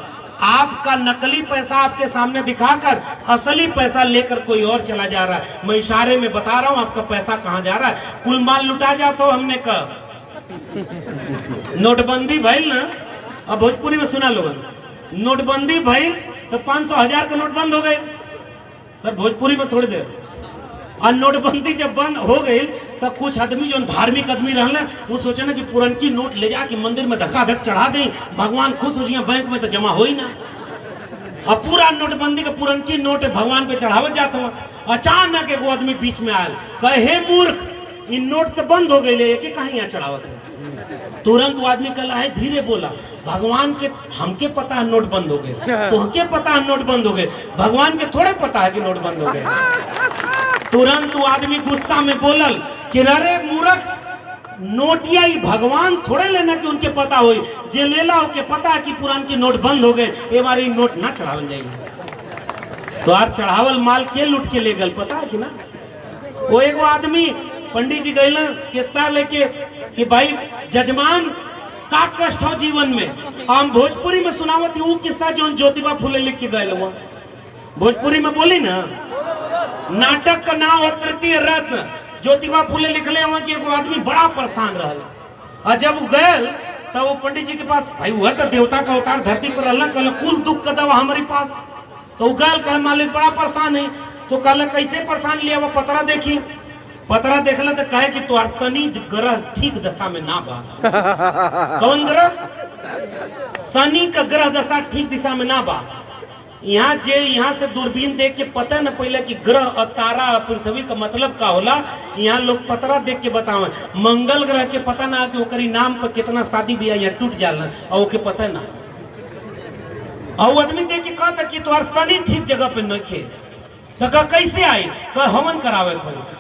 आपका नकली पैसा आपके सामने दिखाकर असली पैसा लेकर कोई और चला जा रहा है। मैं इशारे में बता रहा हूं आपका पैसा कहां जा रहा है। कुल माल लुटा जाता हो हमने कहा। नोटबंदी भइल ना, अब भोजपुरी में सुना लोगन, नोटबंदी भइल तो 500,000 का नोट बंद हो गए सर, भोजपुरी में थोड़ी देर। और नोटबंदी जब बंद हो गई तो कुछ आदमी जो धार्मिक आदमी रहले वो सोचे ना कि पुरनकी नोट ले जाके मंदिर में धक्का-धक चढ़ा दें, भगवान खुश हो जाए, बैंक में तो जमा हो ही ना। अब पूरा नोटबंदी का पुरनकी नोट भगवान पे चढ़ावत जाता हूँ। अचानक एक आदमी बीच में आया, कहे हे मूर्ख, इन नोट तो बंद हो गई, एक कहीं यहाँ चढ़ावत है। तुरंत वो आदमी कल आए, धीरे बोला, भगवान के हमके पता है नोट बंद हो गए, तो हमके पता है नोट बंद हो गए, भगवान के थोड़े पता है कि नोट बंद हो गए। तुरंत वो आदमी गुस्सा में बोलल कि अरे मूर्ख, नोटिया ही भगवान थोड़े लेना कि उनके पता हो, जे लेला हो के पता है कि पुरान के नोट बंद हो गए, ये बार नोट ना चढ़ावल जाएगी। तो आप चढ़ावल माल के लूट के ले गल, पता है कि ना। वो एगो आदमी पंडित जी गए किस्सा लेके कि भाई जजमान का कष्ट हो जीवन में, हम भोजपुरी में सुनावत वो किस्सा जो ज्योतिबा फुले लिख के गए हुआ, भोजपुरी में बोली ना। नाटक का नाम है तृतीय रत्न, ज्योतिबा फुले लिखले हुआ कि एगो आदमी बड़ा परेशान रहा, और जब वो गए तब वो पंडित जी के पास, भाई वह तो देवता का अवतार धरती पर अल्लाह कल कुल दुख का दवा हमारे पास। तो वो गए कह मालिक बड़ा परेशान है, तो कल कैसे परेशान लिया, वो पतरा देखी, पतरा देखला तो कहे कि तुहार शनि ग्रह ठीक दशा में ना बा। कौन ग्रह? शनि का ग्रह दशा ठीक दिशा में ना बा। यहाँ से दूरबीन देख के पता न पहले कि ग्रह और तारा और पृथ्वी का मतलब का होला, यहाँ लोग पतरा देख के बतावे। मंगल ग्रह के पता ना कि ओकरी नाम पर कितना शादी ब्याह यहाँ टूट जाला और ओके पता ना। और आदमी देख के कहता कि तुम्हार शनि ठीक जगह पे नखे, तो कह कैसे आई, कह हवन करावे,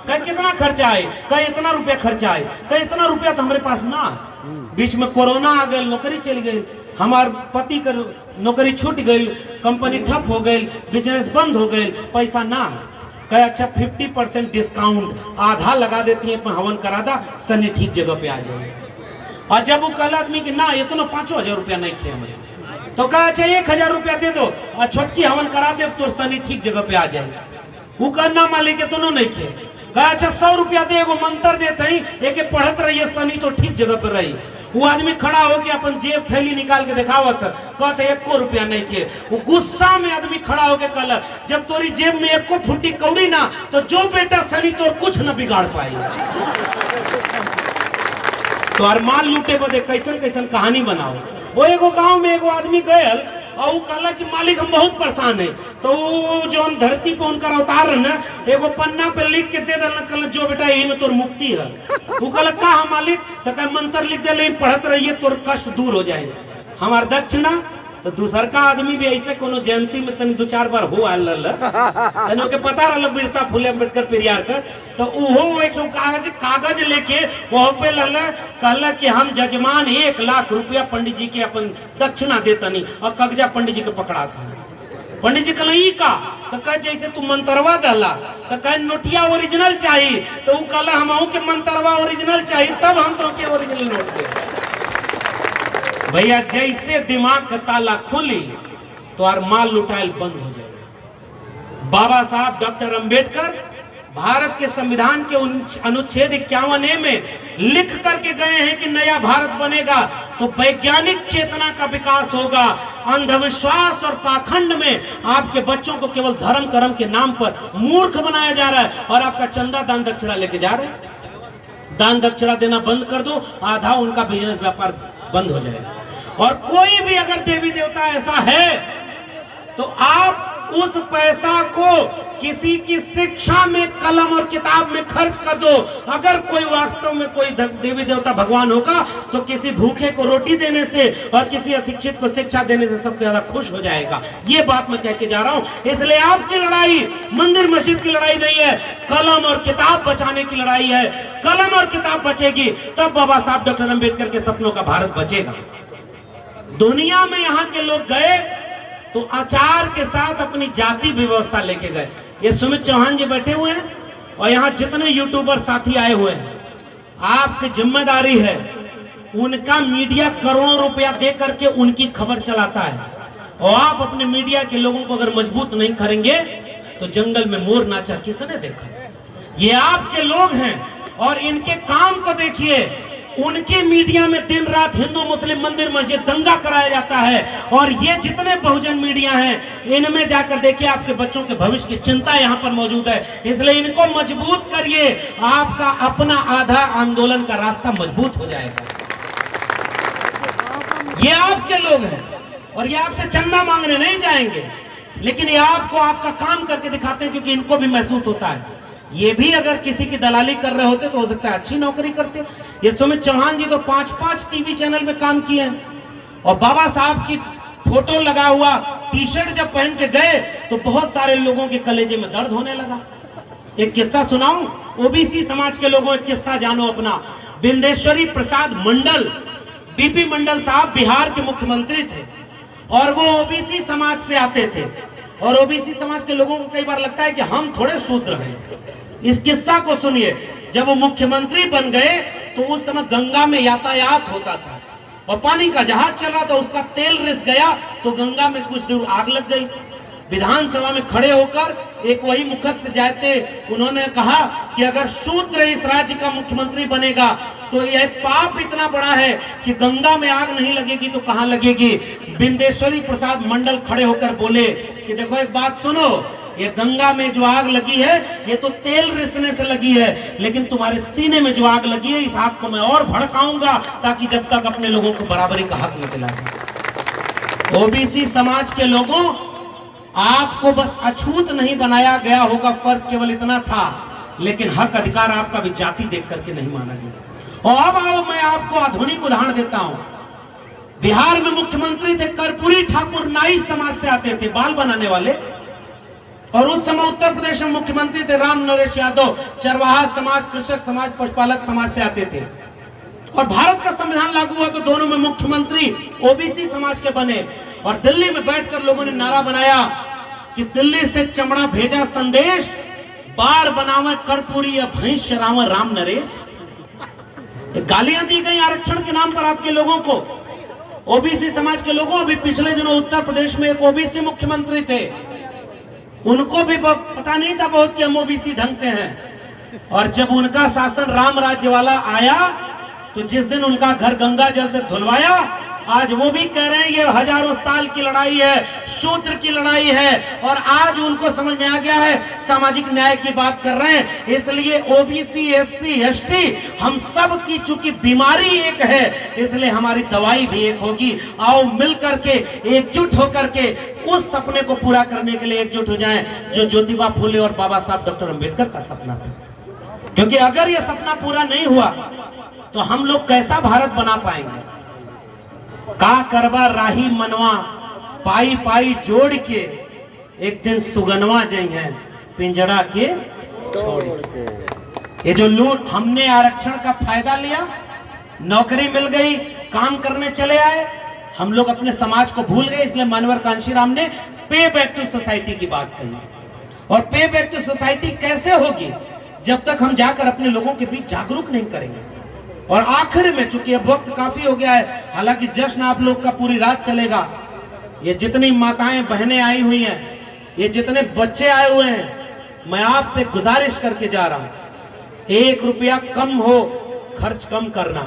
कह कितना खर्चा आए, कह इतना रुपया खर्चा आए, कह इतना रुपया तो हमारे पास ना। बीच में कोरोना आ गई, नौकरी चल गई, हमार पति का नौकरी छूट गई, कंपनी ठप हो गई, बिजनेस बंद हो गई, पैसा ना। कहे अच्छा 50% डिस्काउंट आधा लगा देती है, हवन करा दा, शनि ठीक जगह पे आ जाए। और जब वो कल आदमी की ना इतना 5,000 रुपया नहीं थे हमें, तो कहा अच्छा 1,000 रुपया दे दो और छोटकी हवन करा दे तो शनि ठीक जगह पे आ जाए। वो कहना मालिक के दोनों नहीं थे, कहा अच्छा 100 रुपया दे, एगो मंत्र देते ही एक पढ़त रहिए, शनि तो ठीक जगह पे रही। वो आदमी खड़ा हो के अपन जेब थैली निकाल के दिखावत, कहते 1 रुपया नहीं थे। वो गुस्सा में आदमी खड़ा होके कल, जब तोरी जेब में 1 फुटी कौड़ी ना, तो जो बेटा शनि तो कुछ न बिगाड़ पाई। तो अरमान लूटे बदे कैसन कैसन कहानी बनाओ। वो एगो गांव में एगो आदमी गयल और वो कहला कि मालिक हम बहुत परेशान है, तो वो जो हम धरती पे उनका अवतार है ना, एगो पन्ना पे लिख के दे देना, कहला जो बेटा यही में तोर मुक्ति है। वो कहला का मालिक, तो कह मंत्र लिख दे, पढ़त रहिए तोर कष्ट दूर हो जाए। हमार दक्षिणा तो दूसर का आदमी भी ऐसे कोनो जयंती में तनी 2-4 बार हो आल तनी के पता रहा बिरसा फुले अम्बेडकर पेरियार का, तो वो एक कागज लेके वहाँ पे कहला कि हम जजमान 1 लाख रुपया पंडित जी के अपन दक्षिणा देतनी, और कागजा पंडित जी के पकड़ा था। पंडित जी कहला ई का, तो कह जैसे तू मंत्रवा दला, तो कह नोटिया ओरिजिनल चाहिए, तो वो कहला हम के मंत्रवा ओरिजिनल चाहिए, तब हम तो के ओरिजिनल नोट दे। भैया जैसे दिमाग का ताला खोली तो और माल लुटाइल बंद हो जाएगा। बाबा साहब डॉक्टर अंबेडकर भारत के संविधान के अनुच्छेद 51A में लिख करके गए हैं कि नया भारत बनेगा तो वैज्ञानिक चेतना का विकास होगा, अंधविश्वास और पाखंड में आपके बच्चों को केवल धर्म कर्म के नाम पर मूर्ख बनाया जा रहा है, और आपका चंदा दान दक्षिणा लेके जा रहे हैं। दान दक्षिणा देना बंद कर दो, आधा उनका बिजनेस व्यापार बंद हो जाएगा। और कोई भी अगर देवी देवता ऐसा है तो आप उस पैसा को किसी की शिक्षा में, कलम और किताब में खर्च कर दो। अगर कोई वास्तव में कोई देवी देवता भगवान होगा तो किसी भूखे को रोटी देने से और किसी अशिक्षित को शिक्षा देने से सबसे ज्यादा खुश हो जाएगा। ये बात मैं कह के जा रहा हूं। इसलिए आपकी लड़ाई मंदिर मस्जिद की लड़ाई नहीं है, कलम और किताब बचाने की लड़ाई है। कलम और किताब बचेगी तब बाबा साहब डॉक्टर अंबेडकर के सपनों का भारत बचेगा। दुनिया में यहाँ के लोग गए तो आचार के साथ अपनी जाति व्यवस्था लेके गए। ये सुमित चौहान जी बैठे हुए हैं और यहाँ जितने यूट्यूबर साथी आए हुए हैं, आपकी जिम्मेदारी है, उनका मीडिया करोड़ों रुपया दे करके उनकी खबर चलाता है, और आप अपने मीडिया के लोगों को अगर मजबूत नहीं करेंगे तो जंगल में मोर नाचा किसने देखा। ये आपके लोग हैं और इनके काम को देखिए। उनके मीडिया में दिन रात हिंदू मुस्लिम मंदिर मस्जिद दंगा कराया जाता है, और ये जितने बहुजन मीडिया हैं इनमें जाकर देखिए आपके बच्चों के भविष्य की चिंता यहाँ पर मौजूद है। इसलिए इनको मजबूत करिए, आपका अपना आधा आंदोलन का रास्ता मजबूत हो जाएगा। ये आपके लोग हैं और ये आपसे चंदा मांगने नहीं जाएंगे, लेकिन ये आपको आपका काम करके दिखाते हैं, क्योंकि इनको भी महसूस होता है ये भी अगर किसी की दलाली कर रहे होते तो हो सकता है अच्छी नौकरी करते। ये सुमित चौहान जी तो 5-5 टीवी चैनल में काम किए हैं, और बाबा साहब की फोटो लगा हुआ टी शर्ट जब पहन के गए तो बहुत सारे लोगों के कलेजे में दर्द होने लगा। एक किस्सा सुनाऊं, ओबीसी समाज के लोगों, एक किस्सा जानो अपना। बिंदेश्वरी प्रसाद मंडल, बीपी मंडल साहब बिहार के मुख्यमंत्री थे, और वो ओबीसी समाज से आते थे, और ओबीसी समाज के लोगों को कई बार लगता है कि हम थोड़े शूद्र हैं। इस किस्सा को सुनिए। जब वो मुख्यमंत्री बन गए तो उस समय गंगा में यातायात होता था और पानी का जहाज चला, तो उसका तेल रिस गया तो गंगा में कुछ दूर आग लग गई। विधानसभा में खड़े होकर एक वही मुखस्य जाते, उन्होंने कहा कि अगर शूद्र इस राज्य का मुख्यमंत्री बनेगा तो यह पाप इतना बड़ा है कि गंगा में आग नहीं लगेगी तो कहां लगेगी। बिंदेश्वरी प्रसाद मंडल खड़े होकर बोले कि देखो एक बात सुनो, ये गंगा में जो आग लगी है ये तो तेल रिसने से लगी है, लेकिन तुम्हारे सीने में जो आग लगी है इस आग को मैं और भड़काऊंगा ताकि जब तक अपने लोगों को बराबरी का हक न दिलाए। ओबीसी समाज के लोगों, आपको बस अछूत नहीं बनाया गया होगा, फर्क केवल इतना था, लेकिन हक अधिकार आपका भी जाति देख करके नहीं माना गया। और अब आओ मैं आपको आधुनिक उदाहरण देता हूं। बिहार में मुख्यमंत्री थे कर्पूरी ठाकुर, नाई समाज से आते थे, बाल बनाने वाले, और उस समय उत्तर प्रदेश में मुख्यमंत्री थे राम नरेश यादव, चरवाहा समाज, कृषक समाज, पशुपालक समाज से आते थे। और भारत का संविधान लागू हुआ तो दोनों में मुख्यमंत्री ओबीसी समाज के बने, और दिल्ली में बैठकर लोगों ने नारा बनाया कि दिल्ली से चमड़ा भेजा संदेश, बाढ़ बनावे कर्पूरी या भैंस चरावे राम नरेश। गालियां दी गई आरक्षण के नाम पर आपके लोगों को, ओबीसी समाज के लोगों। अभी पिछले दिनों उत्तर प्रदेश में एक ओबीसी मुख्यमंत्री थे, उनको भी पता नहीं था बहुत कि हम ओबीसी ढंग से हैं, और जब उनका शासन राम राज्य वाला आया तो जिस दिन उनका घर गंगा जल से धुलवाया, आज वो भी कह रहे हैं ये हजारों साल की लड़ाई है, शूद्र की लड़ाई है, और आज उनको समझ में आ गया है सामाजिक न्याय की बात कर रहे हैं। इसलिए ओबीसी, एससी, एसटी हम सब की चूंकि बीमारी एक है, इसलिए हमारी दवाई भी एक होगी। आओ मिल करके एकजुट होकर के उस सपने को पूरा करने के लिए एकजुट हो जाएं जो ज्योतिबा फुले और बाबा साहब डॉक्टर अंबेडकर का सपना था। क्योंकि अगर यह सपना पूरा नहीं हुआ तो हम लोग कैसा भारत बना पाएंगे। का करवा राही मनवा, पाई पाई जोड़ के एक दिन सुगनवा जई है पिंजड़ा के छोड़ के। ये जो लूट, हमने आरक्षण का फायदा लिया, नौकरी मिल गई, काम करने चले आए, हम लोग अपने समाज को भूल गए। इसलिए मानवर कांशीराम ने पे बैक टू सोसाइटी की बात कही। और पे बैक टू सोसाइटी कैसे होगी जब तक हम जाकर अपने लोगों के बीच जागरूक नहीं करेंगे। और आखिर में चूंकि अब वक्त काफी हो गया है, हालांकि जश्न आप लोग का पूरी रात चलेगा, ये जितनी माताएं बहनें आई हुई हैं, ये जितने बच्चे आए हुए हैं, मैं आपसे गुजारिश करके जा रहा हूं, 1 रुपया कम हो खर्च कम करना,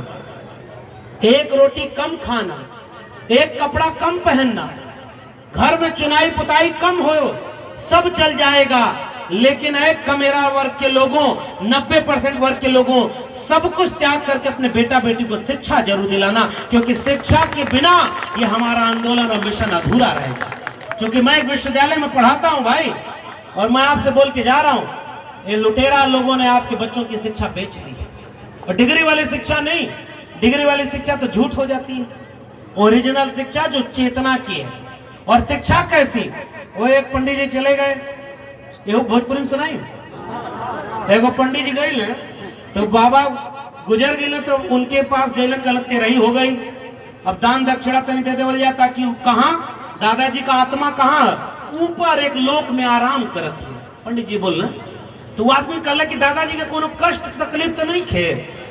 1 रोटी कम खाना, 1 कपड़ा कम पहनना, घर में चुनाई पुताई कम हो, सब चल जाएगा। लेकिन एक कमेरा वर्ग के लोगों, 90% वर्ग के लोगों, सब कुछ त्याग करके अपने बेटा बेटी को शिक्षा जरूर दिलाना, क्योंकि शिक्षा के बिना ये हमारा आंदोलन और मिशन अधूरा रहेगा। क्योंकि मैं एक विश्वविद्यालय में पढ़ाता हूं भाई, और मैं आपसे बोल के जा रहा हूं, ये लुटेरा लोगों ने आपके बच्चों की शिक्षा बेच दी है। और डिग्री वाली शिक्षा नहीं, डिग्री वाली शिक्षा तो झूठ हो जाती है। ओरिजिनल शिक्षा जो चेतना की है। और शिक्षा कैसी, वो एक पंडित जी चले गए, ये भोजपुरी में सुनाई, एगो पंडित जी गए तो बाबा गुजर गए, तो उनके पास गए, गलत के रही हो गई। अब दान दक्षिणा तनी दे देवल जाए, ताकि कहां दादाजी का आत्मा कहां ऊपर एक लोक में आराम करत है। पंडित जी बोलना तो आदमी कहला कि दादाजी के कोनो कष्ट तकलीफ तो नहीं खे,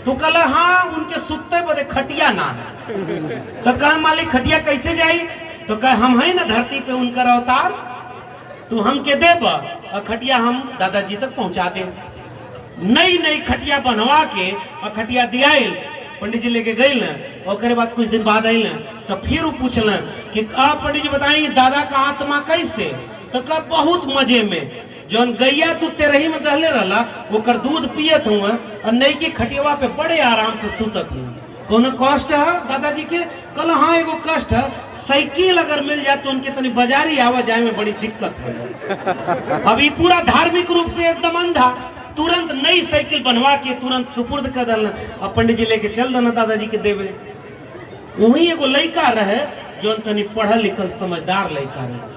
तो कहला हाँ उनके सुते बदे खटिया ना है। तो कह मालिक खटिया कैसे जाई, तो कह हम है ना धरती पे उनकर अवतार, तू हमके देब और खटिया हम दादाजी तक पहुंचा दे। नई नई खटिया बनवा के और खटिया दियाइल, पंडित जी लेके गई न, और बाद कुछ दिन बाद आइल तो फिर वो पूछल कि पंडित जी बताइए दादा का आत्मा कैसे, तो कह बहुत मजे में, जौन गैया तू तेरही में दहले रहला ओकर दूध पियत हुआ और नई की खटियावा पे बड़े आराम से सुतत हुआ। कोनो कष्ट है दादाजी के, कल हाँ एगो कष्ट है, साइकिल अगर मिल जाए तो उनके तनी बाजारी आवा जाए में बड़ी दिक्कत हो। अभी पूरा धार्मिक रूप से एकदम अंधा, तुरंत नई साइकिल बनवा के तुरंत सुपुर्द कर देना। अब पंडित जी लेके चल देना दादाजी के देवे। वही एगो लड़का रहे जो तनी पढ़ल लिखल समझदार लड़का रहे,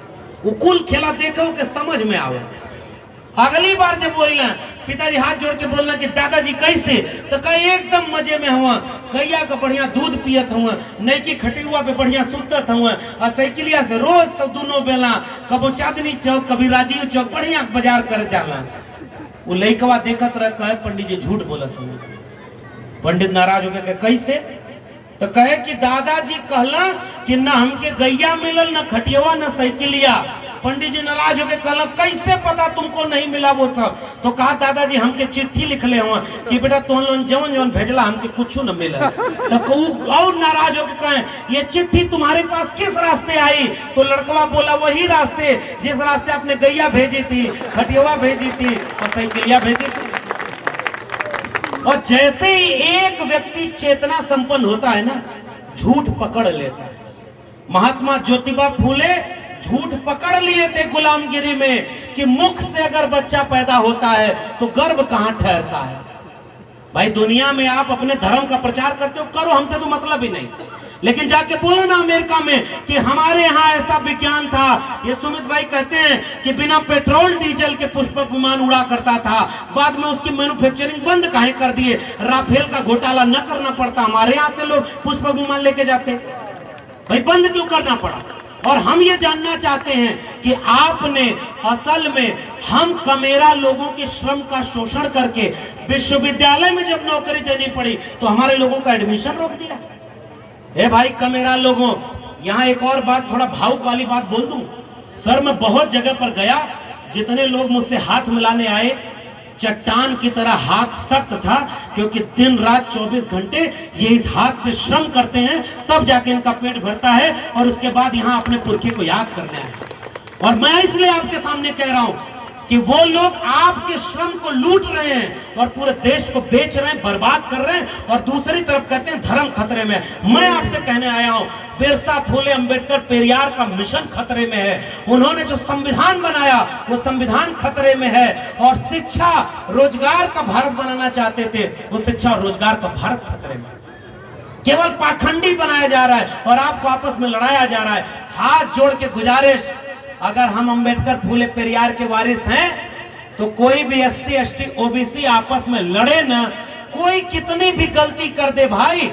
वो कुल खेला देखो के समझ में आवे। अगली बार जब बोला पिताजी हाथ जोड़ के बोलना कि दादाजी कैसे, तो कहीं एकदम मजे में हुआ, गैया का बढ़िया दूध पियत हुआ, नई खटियुआ पे बढ़िया सुतत हुआ, और साइकिलिया से रोज सब दोनों बेला कबो चांदनी चौक कभी राजीव चौक बढ़िया बाजार कर जाला। वो लड़कवा देखत रह कहे पंडित जी झूठ बोलत हुआ। पंडित नाराज हो गए कैसे, तो कहे कि दादाजी कहला कि ना हमके गैया मिलल ना खटियुआ ना साइकिलिया। पंडित जी नाराज हो गए, कहला कैसे पता तुमको नहीं मिला वो सब। तो कहा दादाजी हमके चिट्ठी लिख ले हुआ कि बेटा तुम लोग जवन जवन भेजला हमके कुछ न मिला। तो और नाराज होकर कहे ये चिट्ठी तुम्हारे पास किस रास्ते आई। तो लड़कवा बोला वही रास्ते जिस रास्ते आपने गैया भेजी थी, खटियुआ भेजी थी और साइकिलिया भेजी थी। और जैसे ही एक व्यक्ति चेतना संपन्न होता है ना, झूठ पकड़ लेता है। महात्मा ज्योतिबा फूले झूठ पकड़ लिए थे गुलामगिरी में कि मुख से अगर बच्चा पैदा होता है तो गर्भ कहां ठहरता है। भाई दुनिया में आप अपने धर्म का प्रचार करते हो, करो, हमसे तो मतलब ही नहीं, लेकिन जाके बोलो ना अमेरिका में कि हमारे यहाँ ऐसा विज्ञान था। ये सुमित भाई कहते हैं कि बिना पेट्रोल डीजल के पुष्पक विमान उड़ा करता था, बाद में उसकी मैन्युफैक्चरिंग बंद काहे कर दिए, राफेल का घोटाला न करना पड़ता, हमारे यहाँ से लोग पुष्पक विमान लेके जाते, भाई बंद क्यों करना पड़ा। और हम ये जानना चाहते हैं कि आपने असल में हम कमेरा लोगों के श्रम का शोषण करके विश्वविद्यालय में जब नौकरी देनी पड़ी तो हमारे लोगों का एडमिशन रोक दिया। ए भाई कमेरा लोगों, यहाँ एक और बात थोड़ा भावुक वाली बात बोल दूं। सर मैं बहुत जगह पर गया, जितने लोग मुझसे हाथ मिलाने आए चट्टान की तरह हाथ सख्त था, क्योंकि दिन रात 24 घंटे ये इस हाथ से श्रम करते हैं, तब जाके इनका पेट भरता है और उसके बाद यहाँ अपने पुरखे को याद करने आए। और मैं इसलिए आपके सामने कह रहा हूं कि वो लोग आपके श्रम को लूट रहे हैं और पूरे देश को बेच रहे हैं, बर्बाद कर रहे हैं, और दूसरी तरफ कहते हैं धर्म खतरे में। मैं आपसे कहने आया हूं बिरसा फुले अंबेडकर पेरियार का मिशन खतरे में है। उन्होंने जो संविधान बनाया वो संविधान खतरे में है, और शिक्षा रोजगार का भारत बनाना चाहते थे, वो शिक्षा और रोजगार का भारत खतरे में। केवल पाखंडी बनाया जा रहा है और आपको आपस में लड़ाया जा रहा है। हाथ जोड़ के गुजारिश, अगर हम अंबेडकर फुले पेरियार के वारिस हैं तो कोई भी SC ST OBC आपस में लड़े ना, कोई कितनी भी गलती कर दे भाई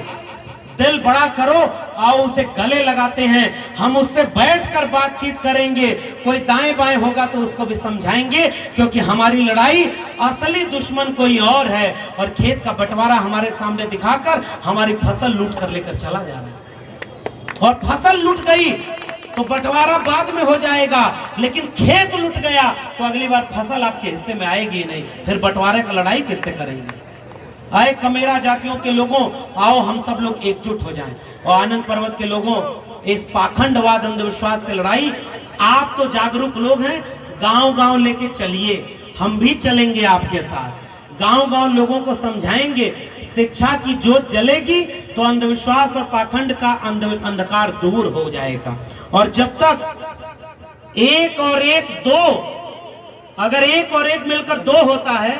दिल बड़ा करो, आओ उसे गले लगाते हैं, हम उससे बैठकर बातचीत करेंगे, कोई दाएं बाएं होगा तो उसको भी समझाएंगे, क्योंकि हमारी लड़ाई असली दुश्मन कोई और है, और खेत का बंटवारा हमारे सामने दिखाकर हमारी फसल लूट कर लेकर चला जा रहा है। और फसल लूट गई तो बंटवारा बाद में हो जाएगा, लेकिन खेत लूट गया तो अगली बार फसल आपके हिस्से में आएगी ही नहीं, फिर बंटवारे का लड़ाई किससे करेंगे। आए कमेरा जातियों के लोगों, आओ हम सब लोग एकजुट हो जाएं, और आनंद पर्वत के लोगों, इस पाखंडवाद अंधविश्वास से लड़ाई, आप तो जागरूक लोग हैं, गांव-गांव लेके चलिए, हम भी चलेंगे आपके साथ, गांव-गांव लोगों को समझाएंगे, शिक्षा की ज्योत जलेगी तो अंधविश्वास और पाखंड का अंधकार दूर हो जाएगा। और जब तक एक और एक दो, अगर एक और एक मिलकर दो होता है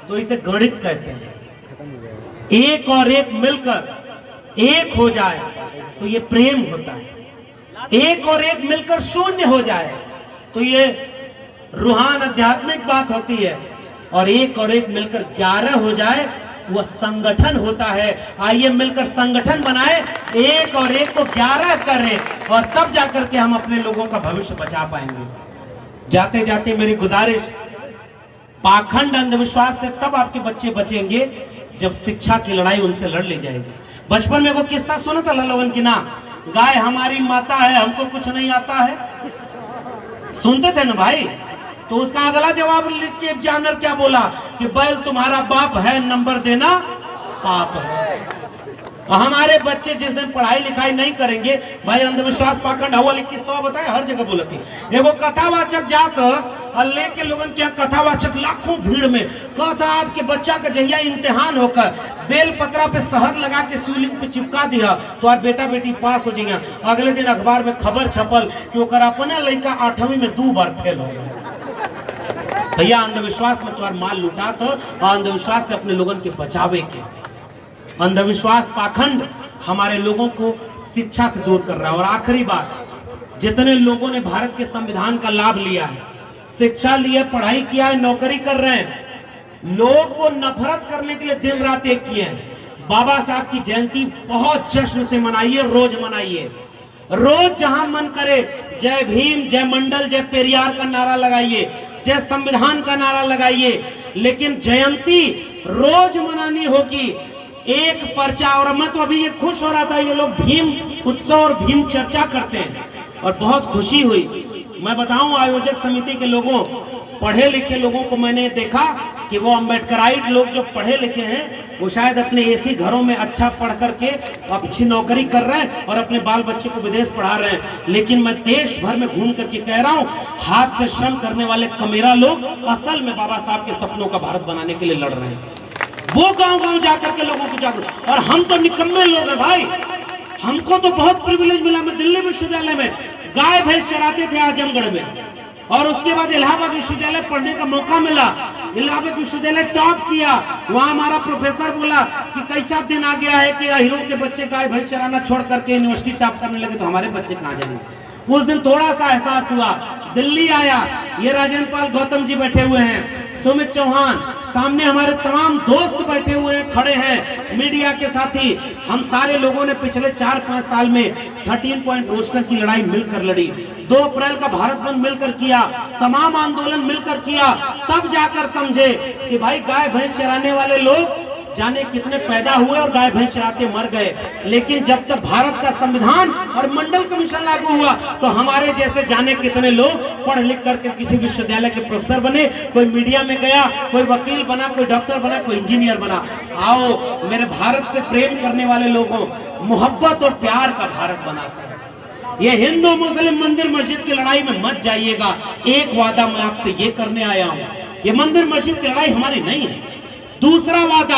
तो इसे गणित कहते हैं, एक और एक मिलकर एक हो जाए तो ये प्रेम होता है, एक और एक मिलकर शून्य हो जाए तो ये रूहान आध्यात्मिक बात होती है, और एक और एक मिलकर 11 हो जाए वो संगठन होता है। आइए मिलकर संगठन बनाए, एक और एक को 11 करें, और तब जाकर के हम अपने लोगों का भविष्य बचा पाएंगे। जाते जाते मेरी गुजारिश, पाखंड अंधविश्वास से तब आपके बच्चे बचेंगे जब शिक्षा की लड़ाई उनसे लड़ ली जाएगी। बचपन में वो किस्सा सुना था ललन की ना, गाय हमारी माता है हमको कुछ नहीं आता है, सुनते थे ना भाई। तो उसका अगला जवाब लिख के एग्जामिनर क्या बोला कि बैल तुम्हारा बाप है, नंबर देना पाप है। हमारे बच्चे जिस दिन पढ़ाई लिखाई नहीं करेंगे, भाई अंधविश्वास पाखंड हवा लिख के 100 बताए हर जगह बोलती। एगो कथावाचक जात अल्लाह के लोगन क्या कथावाचक लाखों भीड़ में कहता आपके बच्चा का जहिया इम्तिहान होकर बेल पत्रा पे शहद लगा के सीलिंग पे चिपका दिया तो आज बेटा बेटी पास हो जाएंगे। अगले दिन अखबार में खबर छपल कि ओकर अपना लड़का 8वीं में 2 बार फेल हो गया। भैया अंधविश्वास में तुम्हारा माल लुटा था और अंधविश्वास से अपने लोगों के बचावे के। अंधविश्वास पाखंड हमारे लोगों को शिक्षा से दूर कर रहा है। और आखिरी बात, जितने लोगों ने भारत के संविधान का लाभ लिया है, शिक्षा लिए, पढ़ाई किया है, नौकरी कर रहे हैं, लोग वो नफरत करने के लिए दिन रात एक किए हैं। बाबा साहब की जयंती बहुत जश्न से मनाइए, रोज मनाइए, रोज जहां मन करे जय भीम, जय मंडल, जय पेरियार का नारा लगाइए, जय संविधान का नारा लगाइए, लेकिन जयंती रोज मनानी होगी। एक पर्चा, और मैं तो अभी ये खुश हो रहा था, ये लोग भीम उत्सव और भीम चर्चा करते हैं और बहुत खुशी हुई। मैं बताऊं आयोजक समिति के लोगों, पढ़े लिखे लोगों को मैंने देखा कि वो अम्बेडकराइट लोग जो पढ़े लिखे हैं वो शायद अपने एसी घरों में अच्छा पढ़ करके अच्छी नौकरी कर रहे हैं और अपने बाल बच्चे को विदेश पढ़ा रहे हैं। लेकिन मैं देश भर में घूम करके कह रहा हूं, हाथ से श्रम करने वाले कमेरा लोग असल में बाबा साहब के सपनों का भारत बनाने के लिए लड़ रहे हैं। वो गांव-गांव जाकर के लोगों को जागरूक, और हम तो निकम्मे लोग हैं भाई। हमको तो बहुत प्रिविलेज मिला। मैं दिल्ली विश्वविद्यालय में गाय भैंस चराते थे आजमगढ़ में, और उसके बाद इलाहाबाद विश्वविद्यालय पढ़ने का मौका मिला। इलाहाबाद विश्वविद्यालय टॉप किया। वहां हमारा प्रोफेसर बोला कि कैसा दिन आ गया है कि हीरो के बच्चे गाय भैंस चराना छोड़ करके यूनिवर्सिटी टॉप करने लगे, तो हमारे बच्चे कहां जाएंगे। उस दिन थोड़ा सा एहसास हुआ। दिल्ली आया, ये राजेंद्र पाल गौतम जी बैठे हुए हैं, सुमित चौहान, सामने हमारे तमाम दोस्त बैठे हुए हैं, खड़े हैं, मीडिया के साथी। हम सारे लोगों ने पिछले 4-5 साल में 13 पॉइंट रोस्टर की लड़ाई मिलकर लड़ी। 2 अप्रैल का भारत बंद मिलकर किया, तमाम आंदोलन मिलकर किया। तब जाकर समझे कि भाई गाय भैंस चराने वाले लोग जाने कितने पैदा हुए और गाय भैंस चराते मर गए। लेकिन जब तक भारत का संविधान और मंडल कमीशन लागू हुआ तो हमारे जैसे जाने कितने लोग पढ़ लिख करके किसी विश्वविद्यालय के प्रोफेसर बने, कोई मीडिया में गया, कोई वकील बना, कोई डॉक्टर बना, कोई इंजीनियर बना। आओ मेरे भारत से प्रेम करने वाले लोगों, मोहब्बत और प्यार का भारत बनाते हैं। ये हिंदू मुस्लिम मंदिर मस्जिद की लड़ाई में मत जाइएगा। एक वादा मैं आपसे ये करने आया हूं, ये मंदिर मस्जिद की लड़ाई हमारी नहीं है। दूसरा वादा,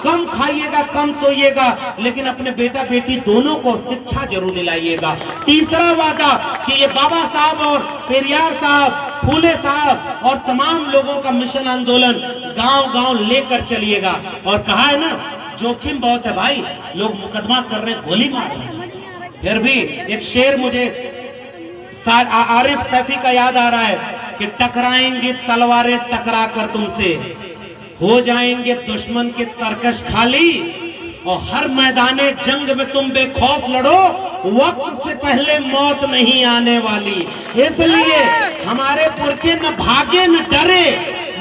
कम खाइएगा, कम सोइएगा, लेकिन अपने बेटा बेटी दोनों को शिक्षा जरूर दिलाइएगा। तीसरा वादा कि ये बाबा साहब और पेरियार साहब, फूले साहब और तमाम लोगों का मिशन आंदोलन गांव-गांव लेकर चलिएगा। और कहा है ना, जोखिम बहुत है भाई, लोग मुकदमा कर रहे, गोली मार रहे, फिर भी एक शेर मुझे आरिफ सैफी का याद आ रहा है कि टकराएंगे तलवारें टकरा कर तुमसे, हो जाएंगे दुश्मन के तरकश खाली, और हर मैदाने जंग में तुम बेखौफ लड़ो, वक्त से पहले मौत नहीं आने वाली। इसलिए हमारे पुरखे न भागे न डरे,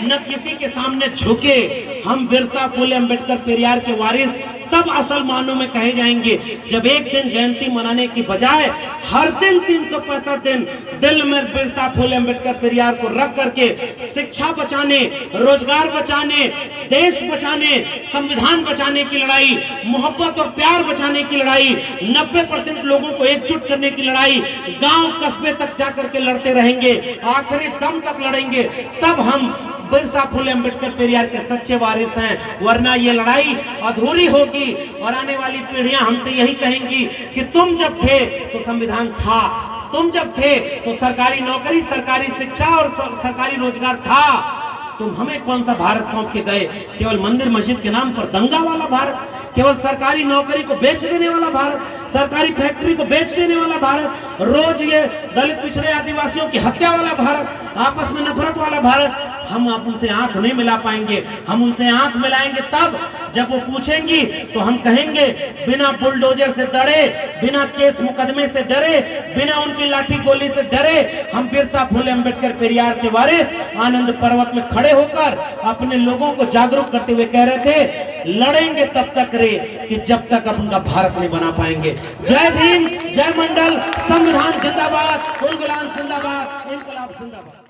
न किसी के सामने झुके। हम बिरसा, फूले, अंबेडकर, पेरियार के वारिस तब असल मानों में कहे जाएंगे जब एक दिन जयंती मनाने की बजाय हर दिन 365 दिन दिल में बिरसा, फूले, अंबेडकर, पेरियार को रख करके शिक्षा बचाने, रोजगार बचाने, देश बचाने, संविधान बचाने की लड़ाई, मोहब्बत और प्यार बचाने की लड़ाई, 90% लोगों को एकजुट करने की लड़ाई गांव कस्बे तक जाकर के लड़ते रहेंगे, आखिरी दम तक लड़ेंगे। तब हम बिरसा, फूले, अंबेडकर, पेरियार के सच्चे वारिस हैं। वरना ये लड़ाई अधूरी होगी और आने वाली पीढ़ियां हमसे यही कहेंगी कि तुम जब थे तो संविधान था, तुम जब थे तो सरकारी नौकरी, सरकारी शिक्षा और सरकारी रोजगार था, तुम हमें कौन सा भारत सौंप के गए? केवल मंदिर मस्जिद के नाम पर दंगा वाला भारत, केवल सरकारी नौकरी को बेच देने वाला भारत, सरकारी फैक्ट्री को बेच देने वाला भारत, रोज ये दलित पिछड़े आदिवासियों की हत्या वाला भारत, आपस में नफरत वाला भारत। हम आप उनसे आंख नहीं मिला पाएंगे। हम उनसे आंख मिलाएंगे तब जब वो पूछेंगी तो हम कहेंगे बिना बुलडोजर से डरे, बिना केस मुकदमे से डरे, बिना उनकी लाठी गोली से डरे, हम बिरसा, फूले, अंबेडकर, पेरियार के वारिस आनंद पर्वत में खड़े होकर अपने लोगों को जागरूक करते हुए कह रहे थे, लड़ेंगे तब तक रे कि जब तक अपन का भारत नहीं बना पाएंगे। जय भीम, जय मंडल, संविधान जिंदाबाद, गुलाम जिंदाबाद, इनकलाब जिंदाबाद।